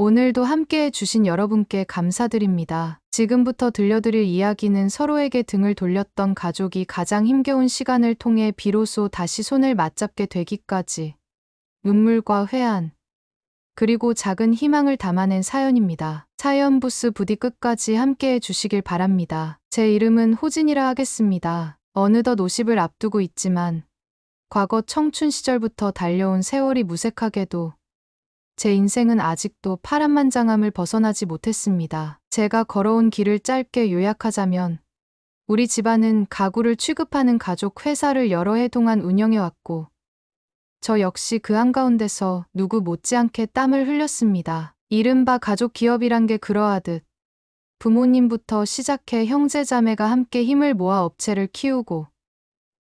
오늘도 함께해 주신 여러분께 감사드립니다. 지금부터 들려드릴 이야기는 서로에게 등을 돌렸던 가족이 가장 힘겨운 시간을 통해 비로소 다시 손을 맞잡게 되기까지 눈물과 회한, 그리고 작은 희망을 담아낸 사연입니다. 사연 부스 부디 끝까지 함께해 주시길 바랍니다. 제 이름은 호진이라 하겠습니다. 어느덧 50을 앞두고 있지만 과거 청춘 시절부터 달려온 세월이 무색하게도 제 인생은 아직도 파란만장함을 벗어나지 못했습니다. 제가 걸어온 길을 짧게 요약하자면 우리 집안은 가구를 취급하는 가족 회사를 여러 해 동안 운영해왔고 저 역시 그 한가운데서 누구 못지않게 땀을 흘렸습니다. 이른바 가족 기업이란 게 그러하듯 부모님부터 시작해 형제자매가 함께 힘을 모아 업체를 키우고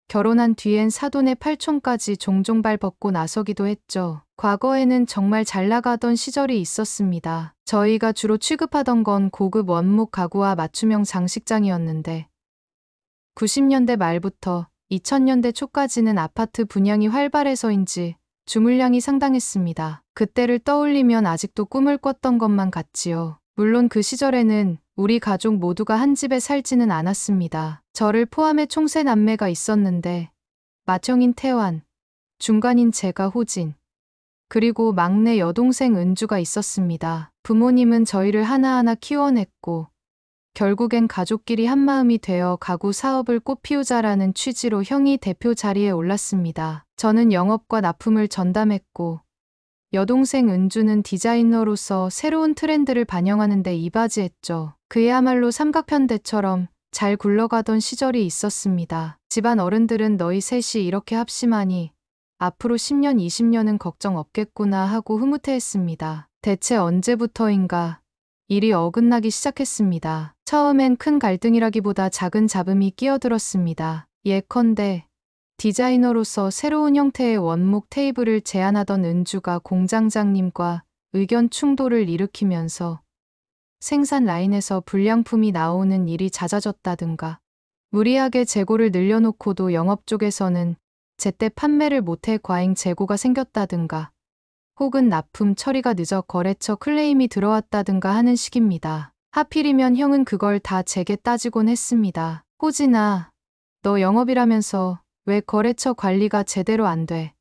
결혼한 뒤엔 사돈의 팔촌까지 종종 발벗고 나서기도 했죠. 과거에는 정말 잘 나가던 시절이 있었습니다. 저희가 주로 취급하던 건 고급 원목 가구와 맞춤형 장식장이었는데 90년대 말부터 2000년대 초까지는 아파트 분양이 활발해서인지 주물량이 상당했습니다. 그때를 떠올리면 아직도 꿈을 꿨던 것만 같지요. 물론 그 시절에는 우리 가족 모두가 한 집에 살지는 않았습니다. 저를 포함해 총 3남매가 있었는데 맏형인 태환, 중간인 제가 호진, 그리고 막내 여동생 은주가 있었습니다. 부모님은 저희를 하나하나 키워냈고 결국엔 가족끼리 한마음이 되어 가구 사업을 꽃피우자라는 취지로 형이 대표 자리에 올랐습니다. 저는 영업과 납품을 전담했고 여동생 은주는 디자이너로서 새로운 트렌드를 반영하는 데 이바지했죠. 그야말로 삼각편대처럼 잘 굴러가던 시절이 있었습니다. 집안 어른들은 너희 셋이 이렇게 합심하니 앞으로 10년, 20년은 걱정 없겠구나 하고 흐뭇해했습니다. 대체 언제부터인가 일이 어긋나기 시작했습니다. 처음엔 큰 갈등이라기보다 작은 잡음이 끼어들었습니다. 예컨대 디자이너로서 새로운 형태의 원목 테이블을 제안하던 은주가 공장장님과 의견 충돌을 일으키면서 생산 라인에서 불량품이 나오는 일이 잦아졌다든가 무리하게 재고를 늘려놓고도 영업 쪽에서는 제때 판매를 못해 과잉 재고가 생겼다든가 혹은 납품 처리가 늦어 거래처 클레임이 들어왔다든가 하는 식입니다. 하필이면 형은 그걸 다 제게 따지곤 했습니다. 호진아, 너 영업이라면서 왜 거래처 관리가 제대로 안 돼?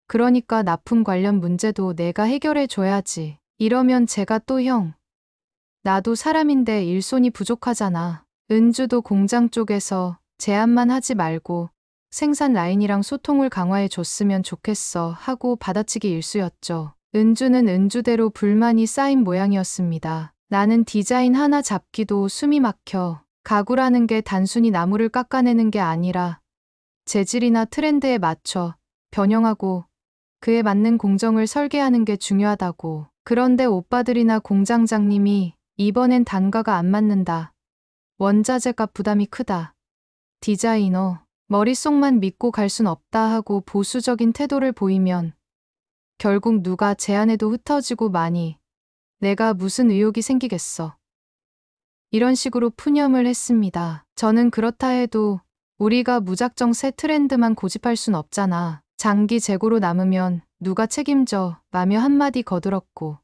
그러니까 납품 관련 문제도 내가 해결해 줘야지. 이러면 제가 또 형, 나도 사람인데 일손이 부족하잖아. 은주도 공장 쪽에서 제안만 하지 말고 생산 라인이랑 소통을 강화해 줬으면 좋겠어 하고 받아치기 일쑤였죠. 은주는 은주대로 불만이 쌓인 모양이었습니다. 나는 디자인 하나 잡기도 숨이 막혀. 가구라는 게 단순히 나무를 깎아내는 게 아니라 재질이나 트렌드에 맞춰 변형하고 그에 맞는 공정을 설계하는 게 중요하다고. 그런데 오빠들이나 공장장님이 이번엔 단가가 안 맞는다. 원자재값 부담이 크다. 디자이너, 머릿속만 믿고 갈 순 없다 하고 보수적인 태도를 보이면 결국 누가 제안해도 흩어지고 마니 내가 무슨 의욕이 생기겠어. 이런 식으로 푸념을 했습니다. 저는 그렇다 해도 우리가 무작정 새 트렌드만 고집할 순 없잖아. 장기 재고로 남으면 누가 책임져 라며 한마디 거들었고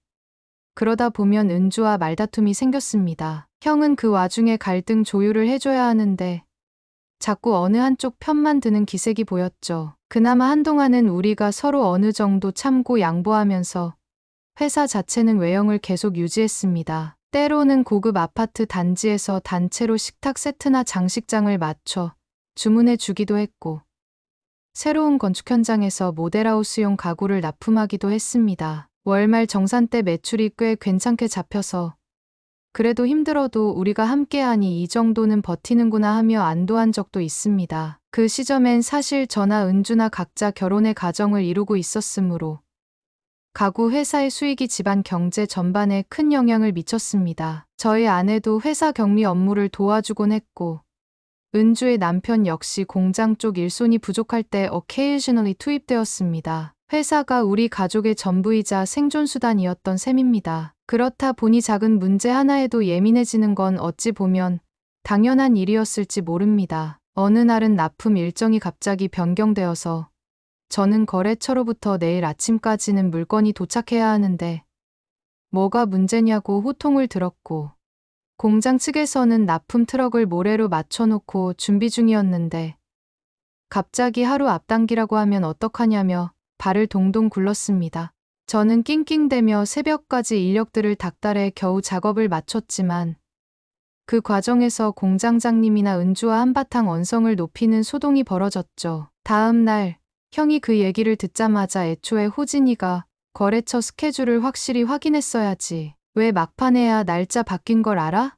그러다 보면 은주와 말다툼이 생겼습니다. 형은 그 와중에 갈등 조율을 해줘야 하는데 자꾸 어느 한쪽 편만 드는 기색이 보였죠. 그나마 한동안은 우리가 서로 어느 정도 참고 양보하면서 회사 자체는 외형을 계속 유지했습니다. 때로는 고급 아파트 단지에서 단체로 식탁 세트나 장식장을 맞춰 주문해 주기도 했고 새로운 건축 현장에서 모델하우스용 가구를 납품하기도 했습니다. 월말 정산 때 매출이 꽤 괜찮게 잡혀서 그래도 힘들어도 우리가 함께하니 이 정도는 버티는구나 하며 안도한 적도 있습니다. 그 시점엔 사실 저나 은주나 각자 결혼의 가정을 이루고 있었으므로 가구 회사의 수익이 집안 경제 전반에 큰 영향을 미쳤습니다. 저희 아내도 회사 격리 업무를 도와주곤 했고 은주의 남편 역시 공장 쪽 일손이 부족할 때 occasionally 투입되었습니다. 회사가 우리 가족의 전부이자 생존수단이었던 셈입니다. 그렇다 보니 작은 문제 하나에도 예민해지는 건 어찌 보면 당연한 일이었을지 모릅니다. 어느 날은 납품 일정이 갑자기 변경되어서 저는 거래처로부터 내일 아침까지는 물건이 도착해야 하는데 뭐가 문제냐고 호통을 들었고, 공장 측에서는 납품 트럭을 모래로 맞춰놓고 준비 중이었는데 갑자기 하루 앞당기라고 하면 어떡하냐며 발을 동동 굴렀습니다. 저는 낑낑대며 새벽까지 인력들을 닥달해 겨우 작업을 마쳤지만 그 과정에서 공장장님이나 은주와 한바탕 언성을 높이는 소동이 벌어졌죠. 다음 날 형이 그 얘기를 듣자마자 애초에 호진이가 거래처 스케줄을 확실히 확인했어야지. 왜 막판에야 날짜 바뀐 걸 알아?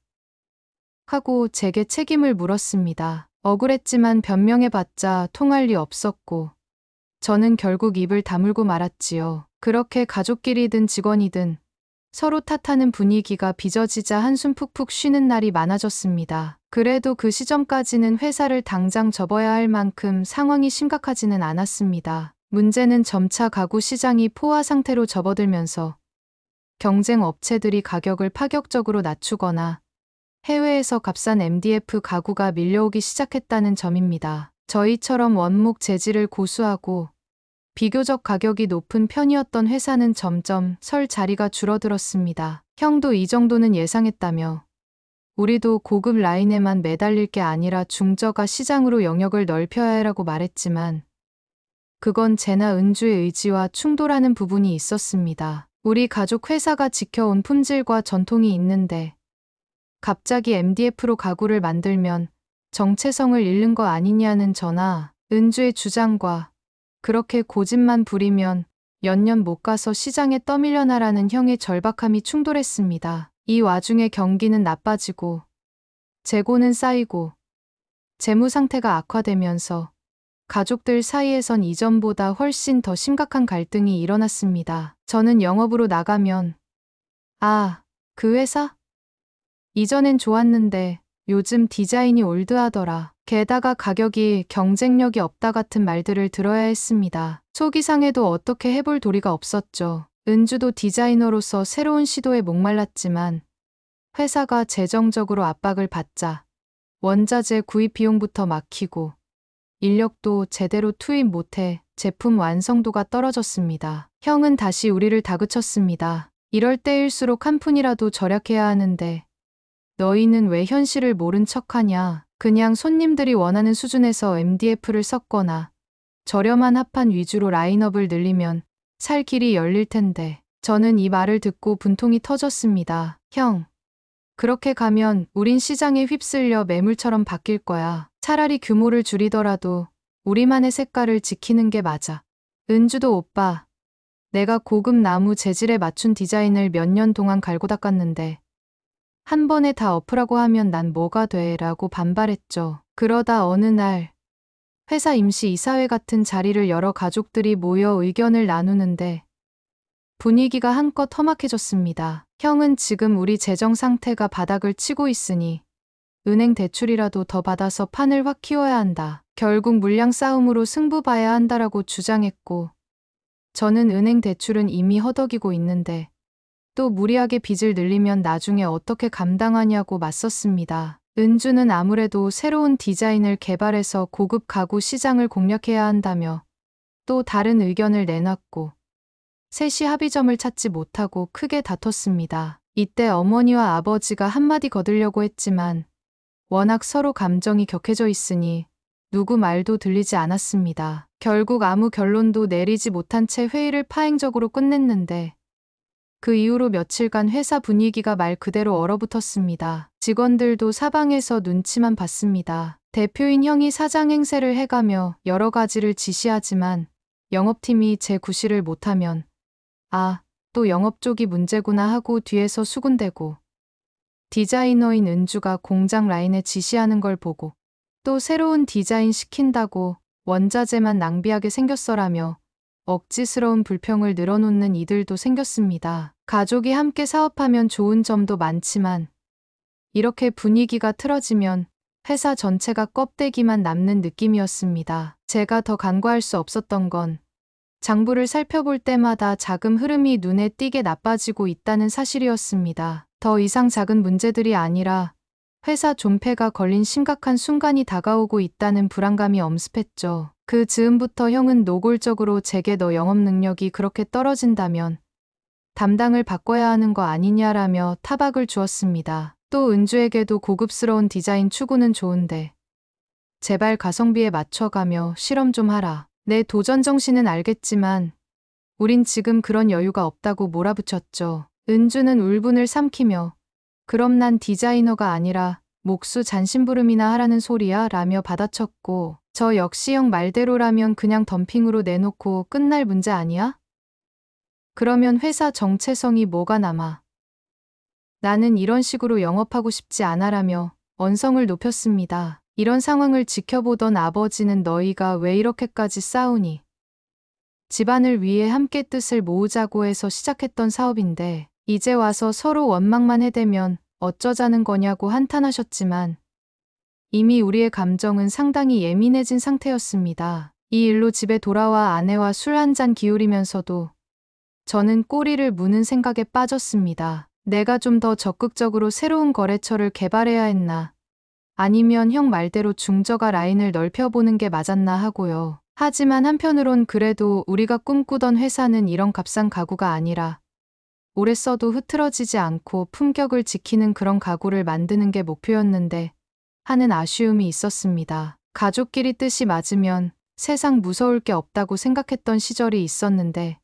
하고 제게 책임을 물었습니다. 억울했지만 변명해봤자 통할 리 없었고 저는 결국 입을 다물고 말았지요. 그렇게 가족끼리든 직원이든 서로 탓하는 분위기가 빚어지자 한숨 푹푹 쉬는 날이 많아졌습니다. 그래도 그 시점까지는 회사를 당장 접어야 할 만큼 상황이 심각하지는 않았습니다. 문제는 점차 가구 시장이 포화 상태로 접어들면서 경쟁 업체들이 가격을 파격적으로 낮추거나 해외에서 값싼 MDF 가구가 밀려오기 시작했다는 점입니다. 저희처럼 원목 재질을 고수하고 비교적 가격이 높은 편이었던 회사는 점점 설 자리가 줄어들었습니다. 형도 이 정도는 예상했다며 우리도 고급 라인에만 매달릴 게 아니라 중저가 시장으로 영역을 넓혀야 해라고 말했지만 그건 제나 은주의 의지와 충돌하는 부분이 있었습니다. 우리 가족 회사가 지켜온 품질과 전통이 있는데 갑자기 MDF로 가구를 만들면 정체성을 잃는 거 아니냐는 저나 은주의 주장과 그렇게 고집만 부리면 몇 년 못 가서 시장에 떠밀려나라는 형의 절박함이 충돌했습니다. 이 와중에 경기는 나빠지고 재고는 쌓이고 재무 상태가 악화되면서 가족들 사이에선 이전보다 훨씬 더 심각한 갈등이 일어났습니다. 저는 영업으로 나가면 그 회사? 이전엔 좋았는데 요즘 디자인이 올드하더라. 게다가 가격이 경쟁력이 없다 같은 말들을 들어야 했습니다. 속이 상해도 어떻게 해볼 도리가 없었죠. 은주도 디자이너로서 새로운 시도에 목말랐지만 회사가 재정적으로 압박을 받자 원자재 구입 비용부터 막히고 인력도 제대로 투입 못해 제품 완성도가 떨어졌습니다. 형은 다시 우리를 다그쳤습니다. 이럴 때일수록 한 푼이라도 절약해야 하는데 너희는 왜 현실을 모른 척하냐. 그냥 손님들이 원하는 수준에서 MDF를 섞거나 저렴한 합판 위주로 라인업을 늘리면 살 길이 열릴 텐데. 저는 이 말을 듣고 분통이 터졌습니다. 형, 그렇게 가면 우린 시장에 휩쓸려 매물처럼 바뀔 거야. 차라리 규모를 줄이더라도 우리만의 색깔을 지키는 게 맞아. 은주도 오빠, 내가 고급 나무 재질에 맞춘 디자인을 몇 년 동안 갈고 닦았는데 한 번에 다 엎으라고 하면 난 뭐가 돼? 라고 반발했죠. 그러다 어느 날 회사 임시 이사회 같은 자리를 열어 가족들이 모여 의견을 나누는데 분위기가 한껏 험악해졌습니다. 형은 지금 우리 재정 상태가 바닥을 치고 있으니 은행 대출이라도 더 받아서 판을 확 키워야 한다. 결국 물량 싸움으로 승부 봐야 한다라고 주장했고 저는 은행 대출은 이미 허덕이고 있는데 또 무리하게 빚을 늘리면 나중에 어떻게 감당하냐고 맞섰습니다. 은주는 아무래도 새로운 디자인을 개발해서 고급 가구 시장을 공략해야 한다며 또 다른 의견을 내놨고 셋이 합의점을 찾지 못하고 크게 다퉜습니다. 이때 어머니와 아버지가 한마디 거들려고 했지만 워낙 서로 감정이 격해져 있으니 누구 말도 들리지 않았습니다. 결국 아무 결론도 내리지 못한 채 회의를 파행적으로 끝냈는데 그 이후로 며칠간 회사 분위기가 말 그대로 얼어붙었습니다. 직원들도 사방에서 눈치만 봤습니다. 대표인 형이 사장 행세를 해가며 여러 가지를 지시하지만 영업팀이 제 구실을 못하면 또 영업 쪽이 문제구나 하고 뒤에서 수군대고 디자이너인 은주가 공장 라인에 지시하는 걸 보고 또 새로운 디자인 시킨다고 원자재만 낭비하게 생겼어라며 억지스러운 불평을 늘어놓는 이들도 생겼습니다. 가족이 함께 사업하면 좋은 점도 많지만 이렇게 분위기가 틀어지면 회사 전체가 껍데기만 남는 느낌이었습니다. 제가 더 간과할 수 없었던 건 장부를 살펴볼 때마다 자금 흐름이 눈에 띄게 나빠지고 있다는 사실이었습니다. 더 이상 작은 문제들이 아니라 회사 존폐가 걸린 심각한 순간이 다가오고 있다는 불안감이 엄습했죠. 그 즈음부터 형은 노골적으로 제게 너 영업 능력이 그렇게 떨어진다면 담당을 바꿔야 하는 거 아니냐라며 타박을 주었습니다. 또 은주에게도 고급스러운 디자인 추구는 좋은데 제발 가성비에 맞춰가며 실험 좀 하라. 내 도전 정신은 알겠지만 우린 지금 그런 여유가 없다고 몰아붙였죠. 은주는 울분을 삼키며 그럼 난 디자이너가 아니라 목수 잔심부름이나 하라는 소리야 라며 받아쳤고 저 역시 형 말대로라면 그냥 덤핑으로 내놓고 끝날 문제 아니야? 그러면 회사 정체성이 뭐가 남아? 나는 이런 식으로 영업하고 싶지 않아라며 언성을 높였습니다. 이런 상황을 지켜보던 아버지는 너희가 왜 이렇게까지 싸우니? 집안을 위해 함께 뜻을 모으자고 해서 시작했던 사업인데 이제 와서 서로 원망만 해대면 어쩌자는 거냐고 한탄하셨지만 이미 우리의 감정은 상당히 예민해진 상태였습니다. 이 일로 집에 돌아와 아내와 술 한잔 기울이면서도 저는 꼬리를 무는 생각에 빠졌습니다. 내가 좀 더 적극적으로 새로운 거래처를 개발해야 했나? 아니면 형 말대로 중저가 라인을 넓혀보는 게 맞았나 하고요. 하지만 한편으론 그래도 우리가 꿈꾸던 회사는 이런 값싼 가구가 아니라 오래 써도 흐트러지지 않고 품격을 지키는 그런 가구를 만드는 게 목표였는데 하는 아쉬움이 있었습니다. 가족끼리 뜻이 맞으면 세상 무서울 게 없다고 생각했던 시절이 있었는데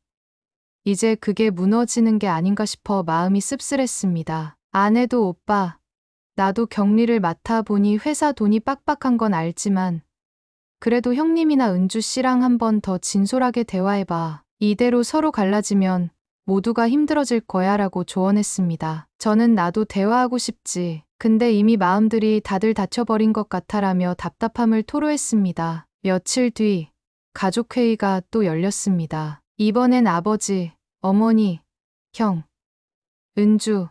이제 그게 무너지는 게 아닌가 싶어 마음이 씁쓸했습니다. 아내도 오빠, 나도 격리를 맡아보니 회사 돈이 빡빡한 건 알지만 그래도 형님이나 은주 씨랑 한 번 더 진솔하게 대화해봐. 이대로 서로 갈라지면 모두가 힘들어질 거야 라고 조언했습니다. 저는 나도 대화하고 싶지. 근데 이미 마음들이 다들 다쳐버린 것 같아라며 답답함을 토로했습니다. 며칠 뒤 가족회의가 또 열렸습니다. 이번엔 아버지, 어머니, 형, 은주,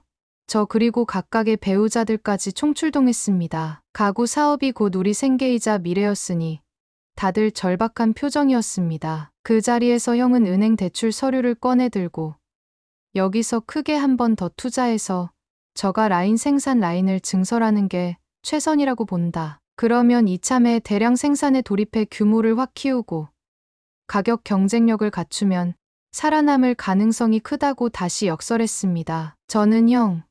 저 그리고 각각의 배우자들까지 총출동했습니다. 가구 사업이 곧 우리 생계이자 미래였으니 다들 절박한 표정이었습니다. 그 자리에서 형은 은행 대출 서류를 꺼내들고 여기서 크게 한 번 더 투자해서 저가 라인 생산 라인을 증설하는 게 최선이라고 본다. 그러면 이참에 대량 생산에 돌입해 규모를 확 키우고 가격 경쟁력을 갖추면 살아남을 가능성이 크다고 다시 역설했습니다. 저는 형,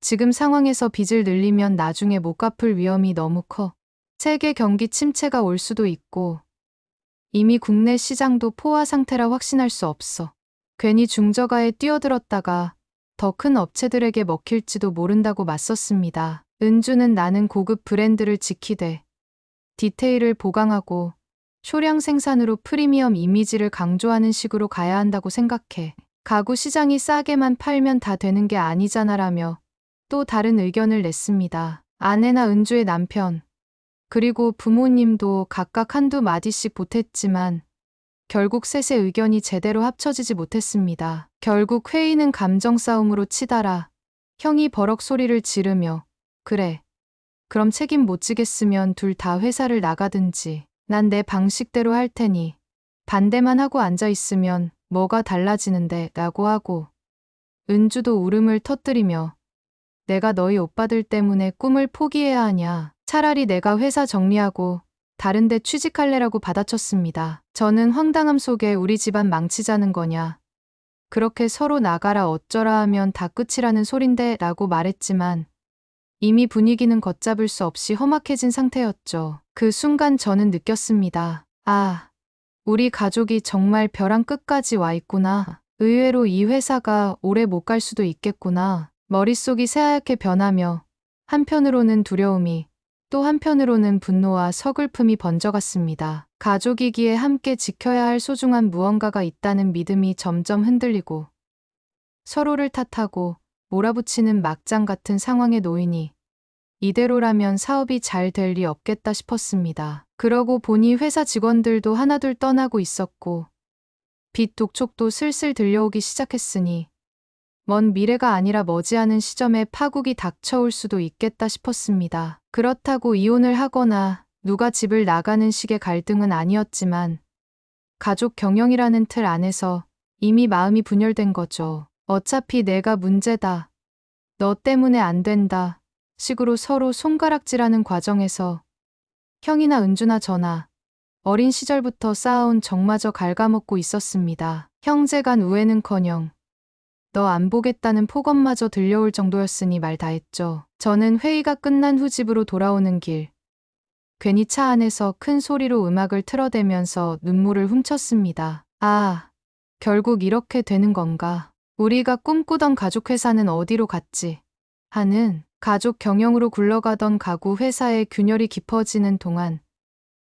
지금 상황에서 빚을 늘리면 나중에 못 갚을 위험이 너무 커. 세계 경기 침체가 올 수도 있고 이미 국내 시장도 포화 상태라 확신할 수 없어. 괜히 중저가에 뛰어들었다가 더 큰 업체들에게 먹힐지도 모른다고 맞섰습니다. 은주는 나는 고급 브랜드를 지키되 디테일을 보강하고 소량 생산으로 프리미엄 이미지를 강조하는 식으로 가야 한다고 생각해. 가구 시장이 싸게만 팔면 다 되는 게 아니잖아라며 또 다른 의견을 냈습니다. 아내나 은주의 남편, 그리고 부모님도 각각 한두 마디씩 보탰지만 결국 셋의 의견이 제대로 합쳐지지 못했습니다. 결국 회의는 감정 싸움으로 치달아 형이 버럭 소리를 지르며 그래, 그럼 책임 못 지겠으면 둘 다 회사를 나가든지 난 내 방식대로 할 테니 반대만 하고 앉아있으면 뭐가 달라지는데 라고 하고 은주도 울음을 터뜨리며 내가 너희 오빠들 때문에 꿈을 포기해야 하냐. 차라리 내가 회사 정리하고 다른 데 취직할래라고 받아쳤습니다. 저는 황당함 속에 우리 집안 망치자는 거냐. 그렇게 서로 나가라 어쩌라 하면 다 끝이라는 소린데 라고 말했지만 이미 분위기는 걷잡을 수 없이 험악해진 상태였죠. 그 순간 저는 느꼈습니다. 아, 우리 가족이 정말 벼랑 끝까지 와 있구나. 의외로 이 회사가 오래 못 갈 수도 있겠구나. 머릿속이 새하얗게 변하며 한편으로는 두려움이 또 한편으로는 분노와 서글픔이 번져갔습니다. 가족이기에 함께 지켜야 할 소중한 무언가가 있다는 믿음이 점점 흔들리고 서로를 탓하고 몰아붙이는 막장 같은 상황에 놓이니 이대로라면 사업이 잘 될 리 없겠다 싶었습니다. 그러고 보니 회사 직원들도 하나둘 떠나고 있었고 빚 독촉도 슬슬 들려오기 시작했으니 먼 미래가 아니라 머지않은 시점에 파국이 닥쳐올 수도 있겠다 싶었습니다. 그렇다고 이혼을 하거나 누가 집을 나가는 식의 갈등은 아니었지만 가족 경영이라는 틀 안에서 이미 마음이 분열된 거죠. 어차피 내가 문제다. 너 때문에 안 된다. 식으로 서로 손가락질하는 과정에서 형이나 은주나 저나 어린 시절부터 쌓아온 정마저 갉아먹고 있었습니다. 형제 간 우애는커녕 너 안 보겠다는 폭언마저 들려올 정도였으니 말 다 했죠. 저는 회의가 끝난 후 집으로 돌아오는 길, 괜히 차 안에서 큰 소리로 음악을 틀어대면서 눈물을 훔쳤습니다. 아, 결국 이렇게 되는 건가? 우리가 꿈꾸던 가족회사는 어디로 갔지? 하는 가족 경영으로 굴러가던 가구 회사의 균열이 깊어지는 동안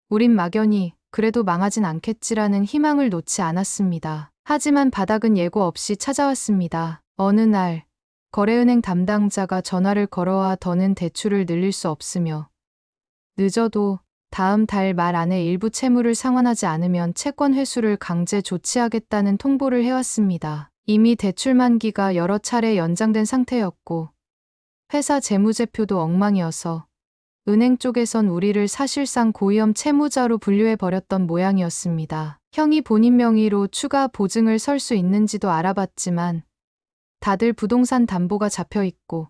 우린 막연히 그래도 망하진 않겠지라는 희망을 놓지 않았습니다. 하지만 바닥은 예고 없이 찾아왔습니다. 어느 날 거래은행 담당자가 전화를 걸어와 더는 대출을 늘릴 수 없으며 늦어도 다음 달 말 안에 일부 채무를 상환하지 않으면 채권 회수를 강제 조치하겠다는 통보를 해왔습니다. 이미 대출 만기가 여러 차례 연장된 상태였고 회사 재무제표도 엉망이어서 은행 쪽에선 우리를 사실상 고위험 채무자로 분류해버렸던 모양이었습니다. 형이 본인 명의로 추가 보증을 설 수 있는지도 알아봤지만 다들 부동산 담보가 잡혀있고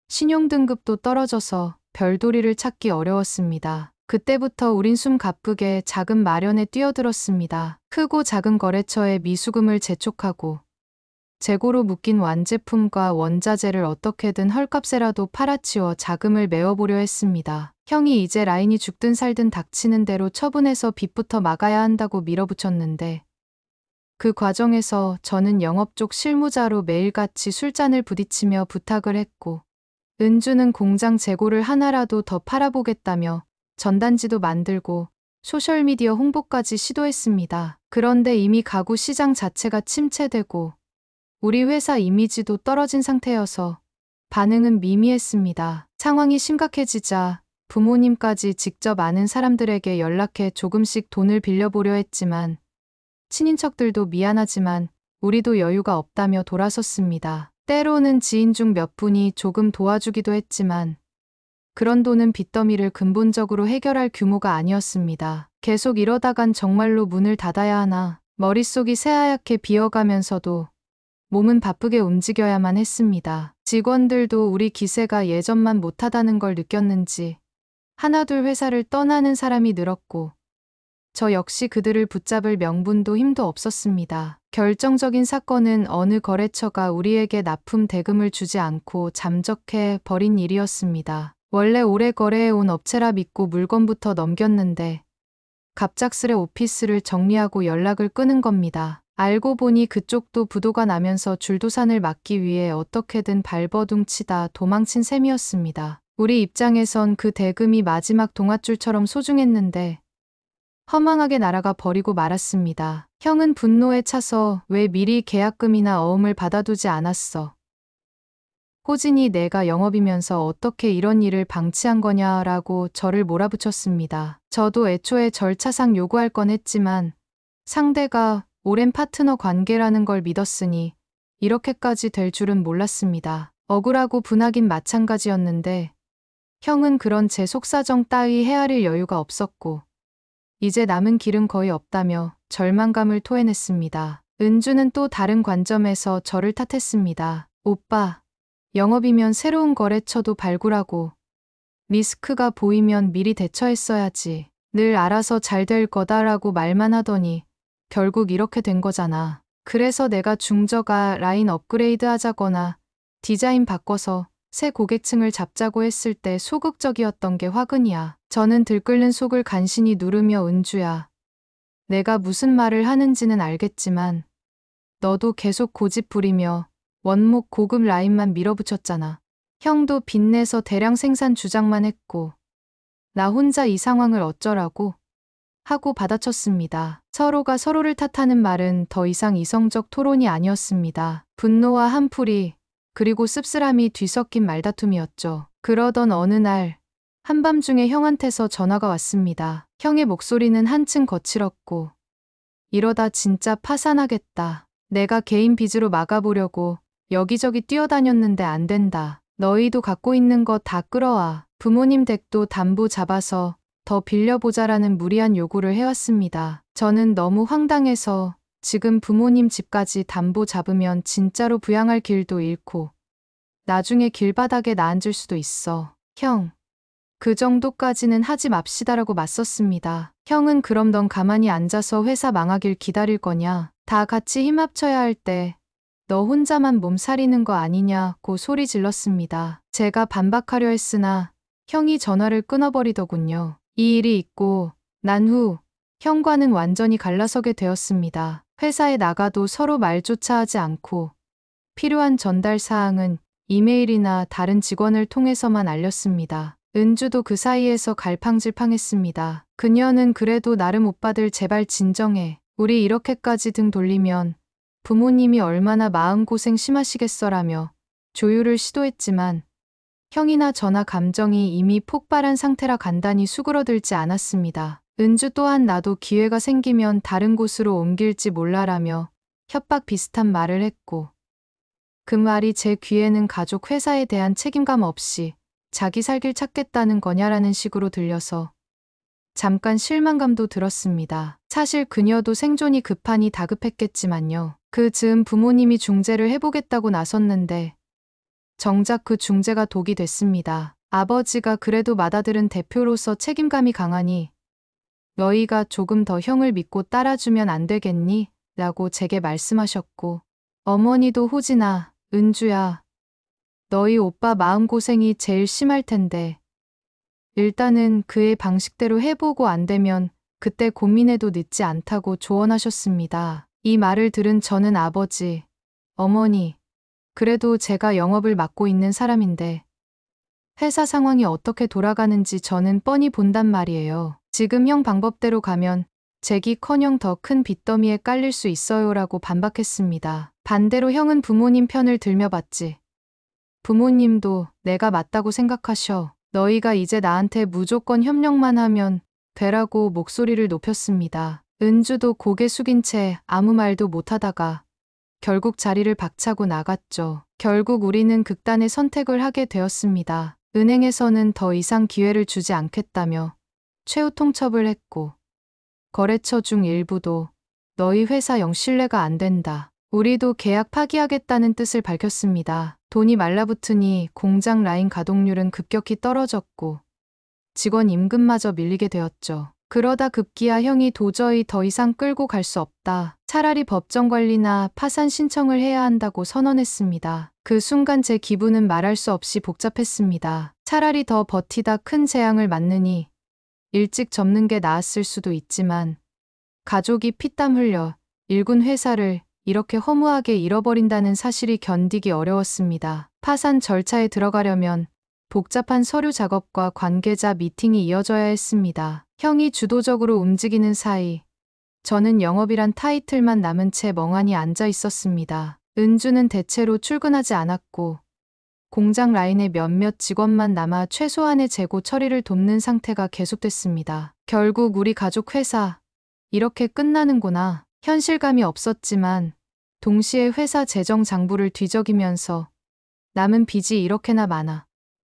신용등급도 떨어져서 별도리를 찾기 어려웠습니다. 그때부터 우린 숨 가쁘게 자금 마련에 뛰어들었습니다. 크고 작은 거래처에 미수금을 재촉하고 재고로 묶인 완제품과 원자재를 어떻게든 헐값에라도 팔아치워 자금을 메워보려 했습니다. 형이 이제 라인이 죽든 살든 닥치는 대로 처분해서 빚부터 막아야 한다고 밀어붙였는데 그 과정에서 저는 영업 쪽 실무자로 매일같이 술잔을 부딪히며 부탁을 했고 은주는 공장 재고를 하나라도 더 팔아보겠다며 전단지도 만들고 소셜미디어 홍보까지 시도했습니다. 그런데 이미 가구 시장 자체가 침체되고 우리 회사 이미지도 떨어진 상태여서 반응은 미미했습니다. 상황이 심각해지자 부모님까지 직접 아는 사람들에게 연락해 조금씩 돈을 빌려보려 했지만 친인척들도 미안하지만 우리도 여유가 없다며 돌아섰습니다. 때로는 지인 중 몇 분이 조금 도와주기도 했지만 그런 돈은 빚더미를 근본적으로 해결할 규모가 아니었습니다. 계속 이러다간 정말로 문을 닫아야 하나 머릿속이 새하얗게 비어가면서도 몸은 바쁘게 움직여야만 했습니다. 직원들도 우리 기세가 예전만 못하다는 걸 느꼈는지 하나둘 회사를 떠나는 사람이 늘었고 저 역시 그들을 붙잡을 명분도 힘도 없었습니다. 결정적인 사건은 어느 거래처가 우리에게 납품 대금을 주지 않고 잠적해 버린 일이었습니다. 원래 오래 거래해온 업체라 믿고 물건부터 넘겼는데 갑작스레 오피스를 정리하고 연락을 끊은 겁니다. 알고 보니 그쪽도 부도가 나면서 줄도산을 막기 위해 어떻게든 발버둥치다 도망친 셈이었습니다. 우리 입장에선 그 대금이 마지막 동아줄처럼 소중했는데 허망하게 날아가 버리고 말았습니다. 형은 분노에 차서 왜 미리 계약금이나 어음을 받아두지 않았어? 호진이 내가 영업이면서 어떻게 이런 일을 방치한 거냐라고 저를 몰아붙였습니다. 저도 애초에 절차상 요구할 건 했지만 상대가 오랜 파트너 관계라는 걸 믿었으니 이렇게까지 될 줄은 몰랐습니다. 억울하고 분하긴 마찬가지였는데 형은 그런 제 속사정 따위 헤아릴 여유가 없었고 이제 남은 길은 거의 없다며 절망감을 토해냈습니다. 은주는 또 다른 관점에서 저를 탓했습니다. 오빠, 영업이면 새로운 거래처도 발굴하고 리스크가 보이면 미리 대처했어야지. 늘 알아서 잘 될 거다라고 말만 하더니 결국 이렇게 된 거잖아. 그래서 내가 중저가 라인 업그레이드 하자거나 디자인 바꿔서 새 고객층을 잡자고 했을 때 소극적이었던 게 화근이야. 저는 들끓는 속을 간신히 누르며 은주야. 내가 무슨 말을 하는지는 알겠지만 너도 계속 고집 부리며 원목 고급 라인만 밀어붙였잖아. 형도 빚내서 대량 생산 주장만 했고 나 혼자 이 상황을 어쩌라고? 하고 받아쳤습니다. 서로가 서로를 탓하는 말은 더 이상 이성적 토론이 아니었습니다. 분노와 한풀이 그리고 씁쓸함이 뒤섞인 말다툼이었죠. 그러던 어느 날 한밤중에 형한테서 전화가 왔습니다. 형의 목소리는 한층 거칠었고 이러다 진짜 파산하겠다. 내가 개인 빚으로 막아보려고 여기저기 뛰어다녔는데 안 된다. 너희도 갖고 있는 거 다 끌어와. 부모님 댁도 담보 잡아서 더 빌려보자라는 무리한 요구를 해왔습니다. 저는 너무 황당해서 지금 부모님 집까지 담보 잡으면 진짜로 부양할 길도 잃고 나중에 길바닥에 나앉을 수도 있어. 형, 그 정도까지는 하지 맙시다라고 맞섰습니다. 형은 그럼 넌 가만히 앉아서 회사 망하길 기다릴 거냐? 다 같이 힘 합쳐야 할 때 너 혼자만 몸살이는 거 아니냐고 소리 질렀습니다. 제가 반박하려 했으나 형이 전화를 끊어버리더군요. 이 일이 있고 난 후 형과는 완전히 갈라서게 되었습니다. 회사에 나가도 서로 말조차 하지 않고 필요한 전달 사항은 이메일이나 다른 직원을 통해서만 알렸습니다. 은주도 그 사이에서 갈팡질팡했습니다. 그녀는 그래도 나름 오빠들 제발 진정해. 우리 이렇게까지 등 돌리면 부모님이 얼마나 마음고생 심하시겠어라며 조율을 시도했지만 형이나 저나 감정이 이미 폭발한 상태라 간단히 수그러들지 않았습니다. 은주 또한 나도 기회가 생기면 다른 곳으로 옮길지 몰라라며 협박 비슷한 말을 했고 그 말이 제 귀에는 가족 회사에 대한 책임감 없이 자기 살 길 찾겠다는 거냐라는 식으로 들려서 잠깐 실망감도 들었습니다. 사실 그녀도 생존이 급하니 다급했겠지만요. 그 즈음 부모님이 중재를 해보겠다고 나섰는데 정작 그 중재가 독이 됐습니다. 아버지가 그래도 맏아들은 대표로서 책임감이 강하니 너희가 조금 더 형을 믿고 따라주면 안 되겠니? 라고 제게 말씀하셨고 어머니도 호진아, 은주야, 너희 오빠 마음고생이 제일 심할 텐데 일단은 그의 방식대로 해보고 안 되면 그때 고민해도 늦지 않다고 조언하셨습니다. 이 말을 들은 저는 아버지, 어머니, 그래도 제가 영업을 맡고 있는 사람인데 회사 상황이 어떻게 돌아가는지 저는 뻔히 본단 말이에요. 지금 형 방법대로 가면 제기커녕 더 큰 빚더미에 깔릴 수 있어요라고 반박했습니다. 반대로 형은 부모님 편을 들며 봤지. 부모님도 내가 맞다고 생각하셔. 너희가 이제 나한테 무조건 협력만 하면 되라고 목소리를 높였습니다. 은주도 고개 숙인 채 아무 말도 못하다가 결국 자리를 박차고 나갔죠. 결국 우리는 극단의 선택을 하게 되었습니다. 은행에서는 더 이상 기회를 주지 않겠다며 최후 통첩을 했고 거래처 중 일부도 너희 회사 영 신뢰가 안 된다. 우리도 계약 파기하겠다는 뜻을 밝혔습니다. 돈이 말라붙으니 공장 라인 가동률은 급격히 떨어졌고 직원 임금마저 밀리게 되었죠. 그러다 급기야 형이 도저히 더 이상 끌고 갈 수 없다. 차라리 법정 관리나 파산 신청을 해야 한다고 선언했습니다. 그 순간 제 기분은 말할 수 없이 복잡했습니다. 차라리 더 버티다 큰 재앙을 맞느니 일찍 접는 게 나았을 수도 있지만 가족이 피땀 흘려 일군 회사를 이렇게 허무하게 잃어버린다는 사실이 견디기 어려웠습니다. 파산 절차에 들어가려면 복잡한 서류 작업과 관계자 미팅이 이어져야 했습니다. 형이 주도적으로 움직이는 사이 저는 영업이란 타이틀만 남은 채 멍하니 앉아 있었습니다. 은주는 대체로 출근하지 않았고 공장 라인에 몇몇 직원만 남아 최소한의 재고 처리를 돕는 상태가 계속됐습니다. 결국 우리 가족 회사 이렇게 끝나는구나. 현실감이 없었지만 동시에 회사 재정 장부를 뒤적이면서 남은 빚이 이렇게나 많아.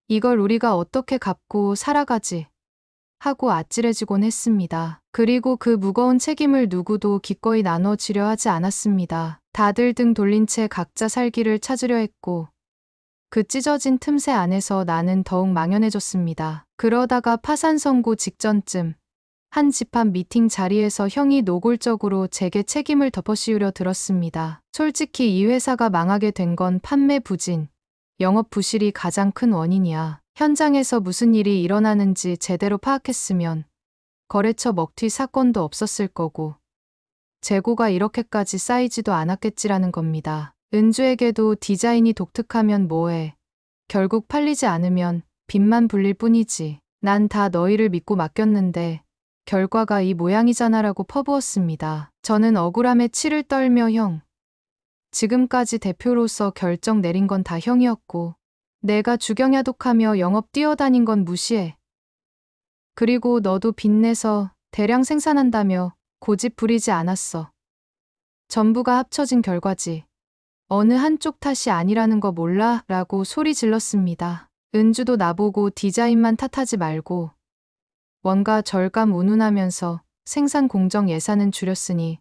이걸 우리가 어떻게 갚고 살아가지? 하고 아찔해지곤 했습니다. 그리고 그 무거운 책임을 누구도 기꺼이 나눠지려 하지 않았습니다. 다들 등 돌린 채 각자 살 길을 찾으려 했고 그 찢어진 틈새 안에서 나는 더욱 망연해졌습니다. 그러다가 파산 선고 직전쯤 한 집합 미팅 자리에서 형이 노골적으로 제게 책임을 덮어씌우려 들었습니다. 솔직히 이 회사가 망하게 된 건 판매 부진, 영업 부실이 가장 큰 원인이야. 현장에서 무슨 일이 일어나는지 제대로 파악했으면 거래처 먹튀 사건도 없었을 거고 재고가 이렇게까지 쌓이지도 않았겠지라는 겁니다. 은주에게도 디자인이 독특하면 뭐해. 결국 팔리지 않으면 빚만 불릴 뿐이지. 난 다 너희를 믿고 맡겼는데 결과가 이 모양이잖아라고 퍼부었습니다. 저는 억울함에 치를 떨며 형. 지금까지 대표로서 결정 내린 건 다 형이었고 내가 주경야독하며 영업 뛰어다닌 건 무시해. 그리고 너도 빚내서 대량 생산한다며 고집 부리지 않았어. 전부가 합쳐진 결과지. 어느 한쪽 탓이 아니라는 거 몰라? 라고 소리 질렀습니다. 은주도 나보고 디자인만 탓하지 말고 원가 절감 운운하면서 생산 공정 예산은 줄였으니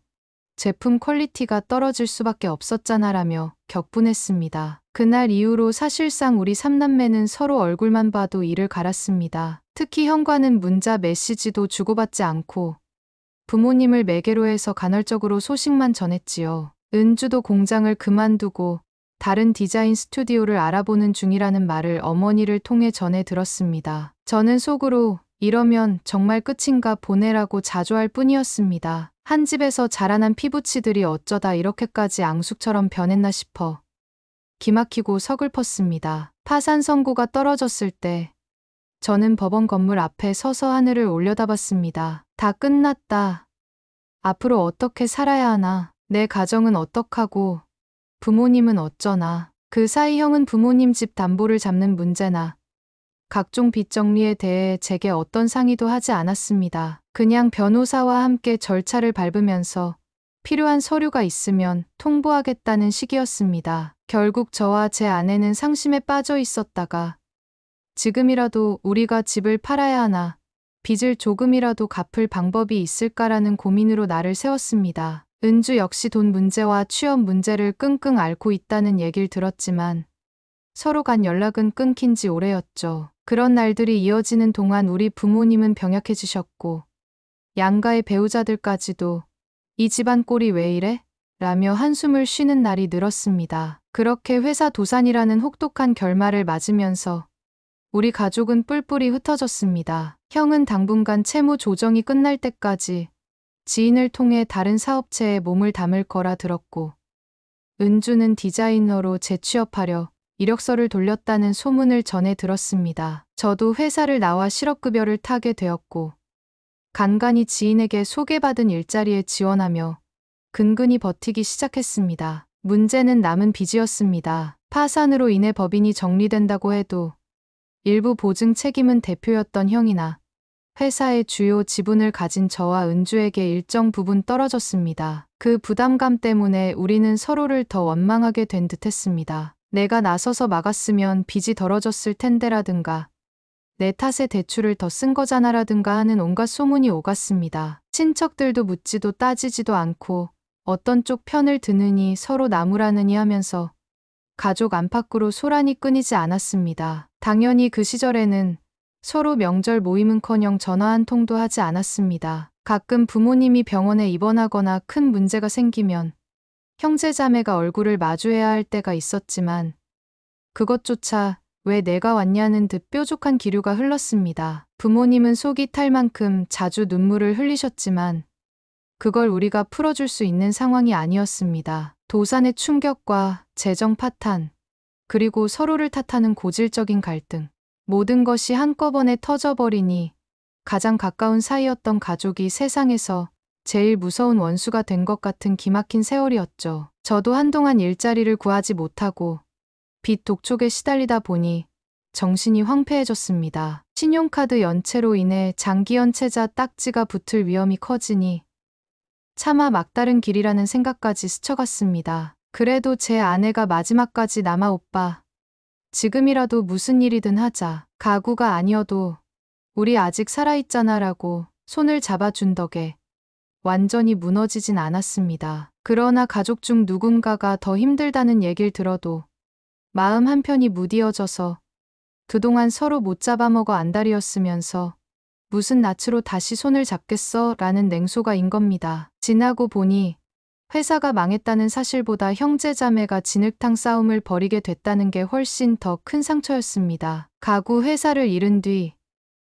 제품 퀄리티가 떨어질 수밖에 없었잖아라며 격분했습니다. 그날 이후로 사실상 우리 삼남매는 서로 얼굴만 봐도 이를 갈았습니다. 특히 형과는 문자 메시지도 주고받지 않고 부모님을 매개로 해서 간헐적으로 소식만 전했지요. 은주도 공장을 그만두고 다른 디자인 스튜디오를 알아보는 중이라는 말을 어머니를 통해 전해 들었습니다. 저는 속으로 이러면 정말 끝인가 보네라고 자조할 뿐이었습니다. 한 집에서 자라난 피부치들이 어쩌다 이렇게까지 앙숙처럼 변했나 싶어 기막히고 서글펐습니다. 파산 선고가 떨어졌을 때 저는 법원 건물 앞에 서서 하늘을 올려다봤습니다. 다 끝났다. 앞으로 어떻게 살아야 하나? 내 가정은 어떡하고 부모님은 어쩌나? 그 사이 형은 부모님 집 담보를 잡는 문제나 각종 빚 정리에 대해 제게 어떤 상의도 하지 않았습니다. 그냥 변호사와 함께 절차를 밟으면서 필요한 서류가 있으면 통보하겠다는 식이었습니다. 결국 저와 제 아내는 상심에 빠져 있었다가 지금이라도 우리가 집을 팔아야 하나, 빚을 조금이라도 갚을 방법이 있을까라는 고민으로 나를 세웠습니다. 은주 역시 돈 문제와 취업 문제를 끙끙 앓고 있다는 얘길 들었지만 서로 간 연락은 끊긴 지 오래였죠. 그런 날들이 이어지는 동안 우리 부모님은 병약해지셨고 양가의 배우자들까지도 이 집안 꼴이 왜 이래? 라며 한숨을 쉬는 날이 늘었습니다. 그렇게 회사 도산이라는 혹독한 결말을 맞으면서 우리 가족은 뿔뿔이 흩어졌습니다. 형은 당분간 채무 조정이 끝날 때까지 지인을 통해 다른 사업체에 몸을 담을 거라 들었고 은주는 디자이너로 재취업하려 이력서를 돌렸다는 소문을 전해 들었습니다. 저도 회사를 나와 실업급여를 타게 되었고 간간히 지인에게 소개받은 일자리에 지원하며 근근히 버티기 시작했습니다. 문제는 남은 빚이었습니다. 파산으로 인해 법인이 정리된다고 해도 일부 보증 책임은 대표였던 형이나 회사의 주요 지분을 가진 저와 은주에게 일정 부분 떨어졌습니다. 그 부담감 때문에 우리는 서로를 더 원망하게 된 듯했습니다. 내가 나서서 막았으면 빚이 덜어졌을 텐데라든가 내 탓에 대출을 더 쓴 거잖아라든가 하는 온갖 소문이 오갔습니다. 친척들도 묻지도 따지지도 않고 어떤 쪽 편을 드느니 서로 나무라느니 하면서 가족 안팎으로 소란이 끊이지 않았습니다. 당연히 그 시절에는 서로 명절 모임은커녕 전화 한 통도 하지 않았습니다. 가끔 부모님이 병원에 입원하거나 큰 문제가 생기면 형제자매가 얼굴을 마주해야 할 때가 있었지만 그것조차 왜 내가 왔냐는 듯 뾰족한 기류가 흘렀습니다. 부모님은 속이 탈 만큼 자주 눈물을 흘리셨지만 그걸 우리가 풀어줄 수 있는 상황이 아니었습니다. 도산의 충격과 재정 파탄, 그리고 서로를 탓하는 고질적인 갈등, 모든 것이 한꺼번에 터져버리니 가장 가까운 사이였던 가족이 세상에서 제일 무서운 원수가 된 것 같은 기막힌 세월이었죠. 저도 한동안 일자리를 구하지 못하고 빚 독촉에 시달리다 보니 정신이 황폐해졌습니다. 신용카드 연체로 인해 장기 연체자 딱지가 붙을 위험이 커지니 차마 막다른 길이라는 생각까지 스쳐갔습니다. 그래도 제 아내가 마지막까지 남아 오빠, 지금이라도 무슨 일이든 하자. 가구가 아니어도 우리 아직 살아있잖아 라고 손을 잡아준 덕에 완전히 무너지진 않았습니다. 그러나 가족 중 누군가가 더 힘들다는 얘길 들어도 마음 한편이 무디어져서 그동안 서로 못 잡아먹어 안달이었으면서 무슨 낯으로 다시 손을 잡겠어? 라는 냉소가인 겁니다. 지나고 보니 회사가 망했다는 사실보다 형제자매가 진흙탕 싸움을 벌이게 됐다는 게 훨씬 더 큰 상처였습니다. 가구 회사를 잃은 뒤